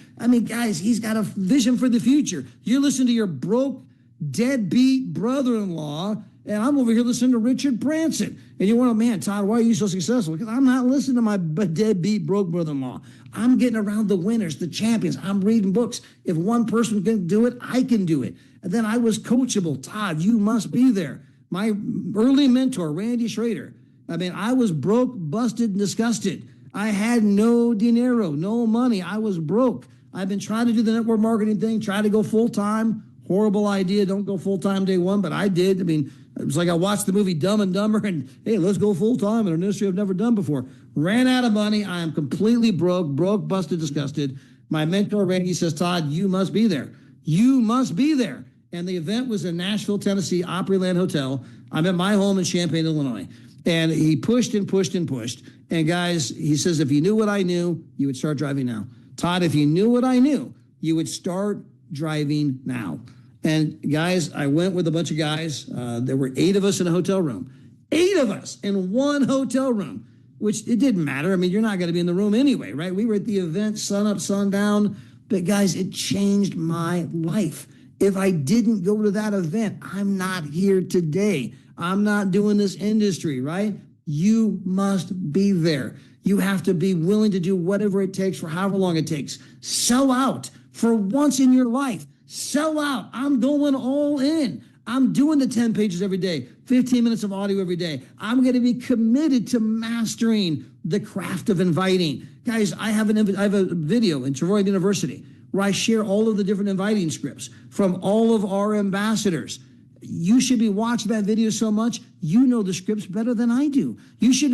Guys, he's got a vision for the future. You listen to your broke, deadbeat brother-in-law, and I'm over here listening to Richard Branson. And you wonder, man, Todd, why are you so successful? Because I'm not listening to my deadbeat broke brother-in-law. I'm getting around the winners, the champions. I'm reading books. If one person can do it, I can do it. And then I was coachable. Todd, you must be there. My early mentor, Randy Schrader. I was broke, busted, and disgusted. I had no dinero, no money. I was broke. I've been trying to do the network marketing thing, try to go full-time. Horrible idea. Don't go full-time day one, but I did. It was like I watched the movie Dumb and Dumber and, hey, let's go full-time in an industry I've never done before. Ran out of money. I am completely broke, busted, disgusted. My mentor, Randy, says, Todd, you must be there. You must be there. And the event was in Nashville, Tennessee, Opryland Hotel. I'm at my home in Champaign, Illinois. And he pushed and pushed and pushed. And guys, he says, if you knew what I knew, you would start driving now. Todd, if you knew what I knew, you would start driving now. And guys, I went with a bunch of guys. There were 8 of us in a hotel room. 8 of us in one hotel room, which it didn't matter. You're not going to be in the room anyway, right? We were at the event, sun up, sun down. But guys, it changed my life. If I didn't go to that event, I'm not here today. I'm not doing this industry, right? You must be there. You have to be willing to do whatever it takes for however long it takes. Sell out for once in your life. Sell out. I'm going all in. I'm doing the 10 pages every day, 15 minutes of audio every day. I'm going to be committed to mastering the craft of inviting. Guys, I have a video in Troy University where I share all of the different inviting scripts from all of our ambassadors. You should be watching that video so much, you know the scripts better than I do. You should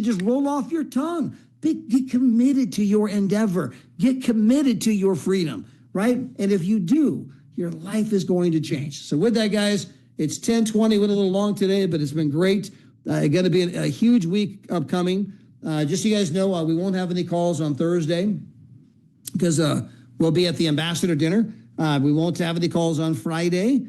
just roll off your tongue. Get committed to your endeavor. Get committed to your freedom, right? And if you do, your life is going to change. So with that, guys, it's 10:20. Went a little long today, but it's been great. Going to be a huge week upcoming. Just so you guys know, we won't have any calls on Thursday because we'll be at the ambassador dinner. We won't have any calls on Friday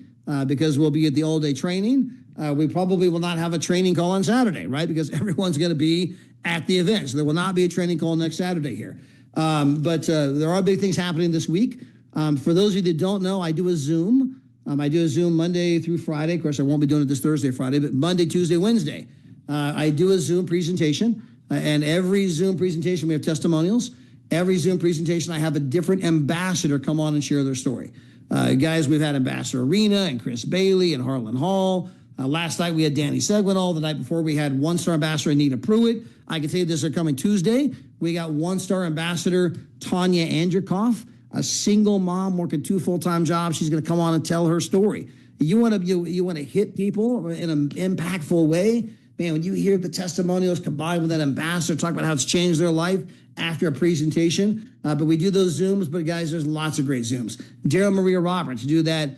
because we'll be at the all-day training. We probably will not have a training call on Saturday, right? Because everyone's going to be at the event. So there will not be a training call next Saturday here. But there are big things happening this week. For those of you that don't know, I do a Zoom. I do a Zoom Monday through Friday. Of course, I won't be doing it this Thursday, Friday, but Monday, Tuesday, Wednesday. I do a Zoom presentation, and every Zoom presentation we have testimonials. Every Zoom presentation I have a different ambassador come on and share their story. Guys, we've had Ambassador Arena and Chris Bailey and Harlan Hall. Last night we had Danny Seguinall. The night before we had one-star ambassador Anita Pruitt. I can tell you this are coming Tuesday. We got one-star ambassador Tanya Andrikoff, a single mom working 2 full-time jobs. She's going to come on and tell her story. You want to hit people in an impactful way. Man, when you hear the testimonials combined with that ambassador talk about how it's changed their life after a presentation, but we do those Zooms. But guys, there's lots of great Zooms. Daryl Maria Roberts do that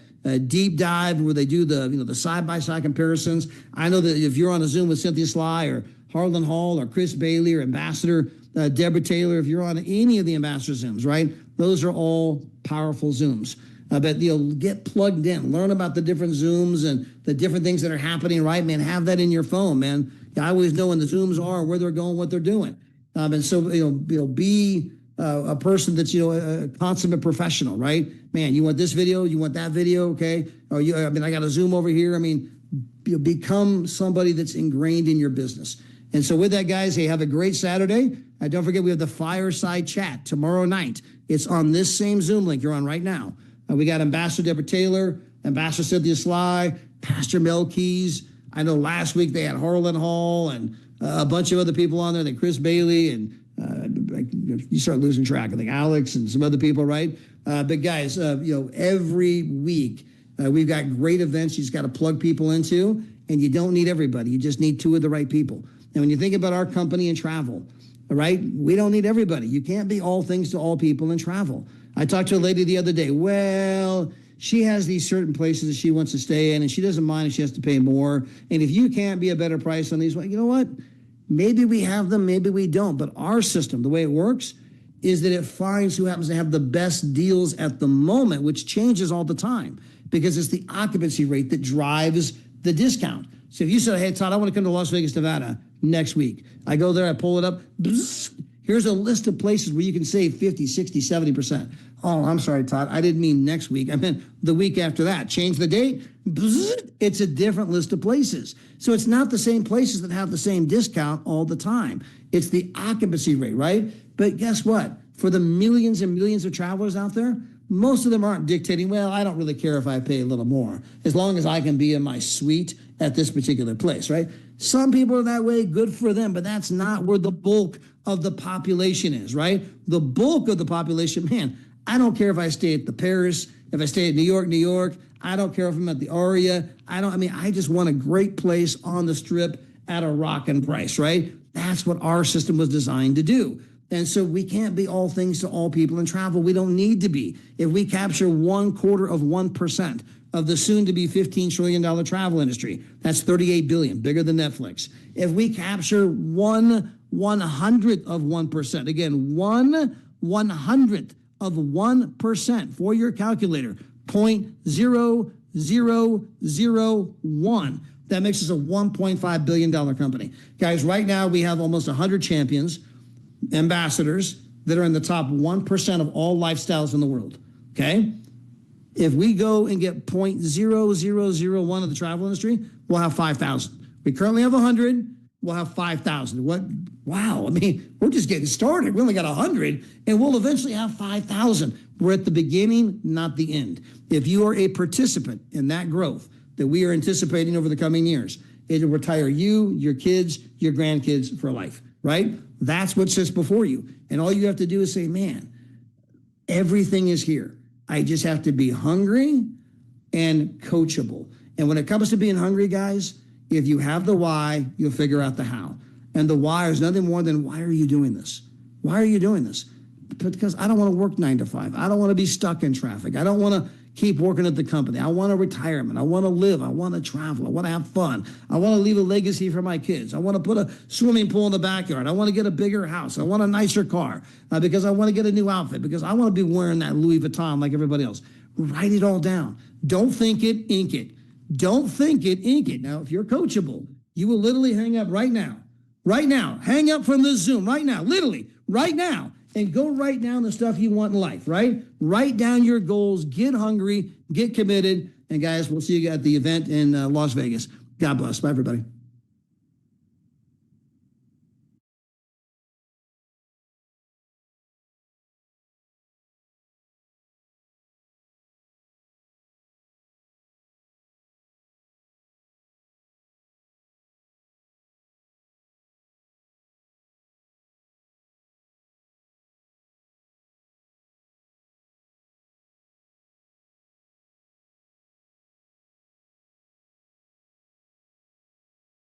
deep dive where they do the side-by-side comparisons. I know that if you're on a Zoom with Cynthia Sly or Harlan Hall or Chris Bailey or Ambassador Deborah Taylor, if you're on any of the ambassador Zooms, right? Those are all powerful Zooms. But you'll get plugged in, learn about the different Zooms and the different things that are happening, right, man? Have that in your phone, man. I always know when the Zooms are, where they're going, what they're doing. And so, be a person that's, a consummate professional, right? Man, you want this video, you want that video, okay? Or I got a Zoom over here. Become somebody that's ingrained in your business. And so with that, guys, hey, have a great Saturday. Don't forget, we have the fireside chat tomorrow night. It's on this same Zoom link you're on right now. We got Ambassador Deborah Taylor, Ambassador Cynthia Sly, Pastor Mel Keys. I know last week they had Harlan Hall and a bunch of other people on there, like Chris Bailey and you start losing track. I think Alex and some other people, right? But guys, every week we've got great events you just got to plug people into, and you don't need everybody. You just need 2 of the right people. And when you think about our company and travel, all right, we don't need everybody. You can't be all things to all people in travel. I talked to a lady the other day. Well, she has these certain places that she wants to stay in, and she doesn't mind if she has to pay more. And if you can't be a better price on these, well, you know what? Maybe we have them, maybe we don't. But our system, the way it works, is that it finds who happens to have the best deals at the moment, which changes all the time because it's the occupancy rate that drives the discount. So if you say, hey, Todd, I want to come to Las Vegas, Nevada next week. I go there, I pull it up. Here's a list of places where you can save 50, 60, 70%. Oh, I'm sorry, Todd. I didn't mean next week. I meant the week after that. Change the date. It's a different list of places. So it's not the same places that have the same discount all the time. It's the occupancy rate, right? But guess what? For the millions and millions of travelers out there, most of them aren't dictating, well, I don't really care if I pay a little more, as long as I can be in my suite at this particular place, right? Some people are that way, good for them, but that's not where the bulk of the population is, right? The bulk of the population, man, I don't care if I stay at the Paris, if I stay at New York, I don't care if I'm at the Aria. I just want a great place on the Strip at a rockin' price, right? That's what our system was designed to do. And so we can't be all things to all people in travel. We don't need to be. If we capture 1/4% of the soon-to-be $15 trillion travel industry, that's $38 billion, bigger than Netflix. If we capture 1/100th of 1%, again, 1/100th of 1% for your calculator, 0.0001. That makes us a $1.5 billion company. Guys, right now we have almost 100 champions, ambassadors that are in the top 1% of all lifestyles in the world, okay? If we go and get 0.0001 of the travel industry, we'll have 5,000. We currently have 100. We'll have 5,000. What? Wow. We're just getting started. We only got 100, and we'll eventually have 5,000. We're at the beginning, not the end. If you are a participant in that growth that we are anticipating over the coming years, it'll retire you, your kids, your grandkids for life, right? That's what sits before you. And all you have to do is say, man, everything is here. I just have to be hungry and coachable. And when it comes to being hungry, guys, if you have the why, you'll figure out the how. And the why is nothing more than, why are you doing this? Why are you doing this? Because I don't want to work 9 to 5. I don't want to be stuck in traffic. I don't want to keep working at the company. I want a retirement. I want to live. I want to travel. I want to have fun. I want to leave a legacy for my kids. I want to put a swimming pool in the backyard. I want to get a bigger house. I want a nicer car because I want to get a new outfit, because I want to be wearing that Louis Vuitton like everybody else. Write it all down. Don't think it, ink it. Don't think it, ink it. Now, if you're coachable, you will literally hang up right now. Right now. Hang up from this Zoom right now. Literally right now. and go write down the stuff you want in life, right? Write down your goals, get hungry, get committed. And guys, we'll see you at the event in Las Vegas. God bless. Bye, everybody.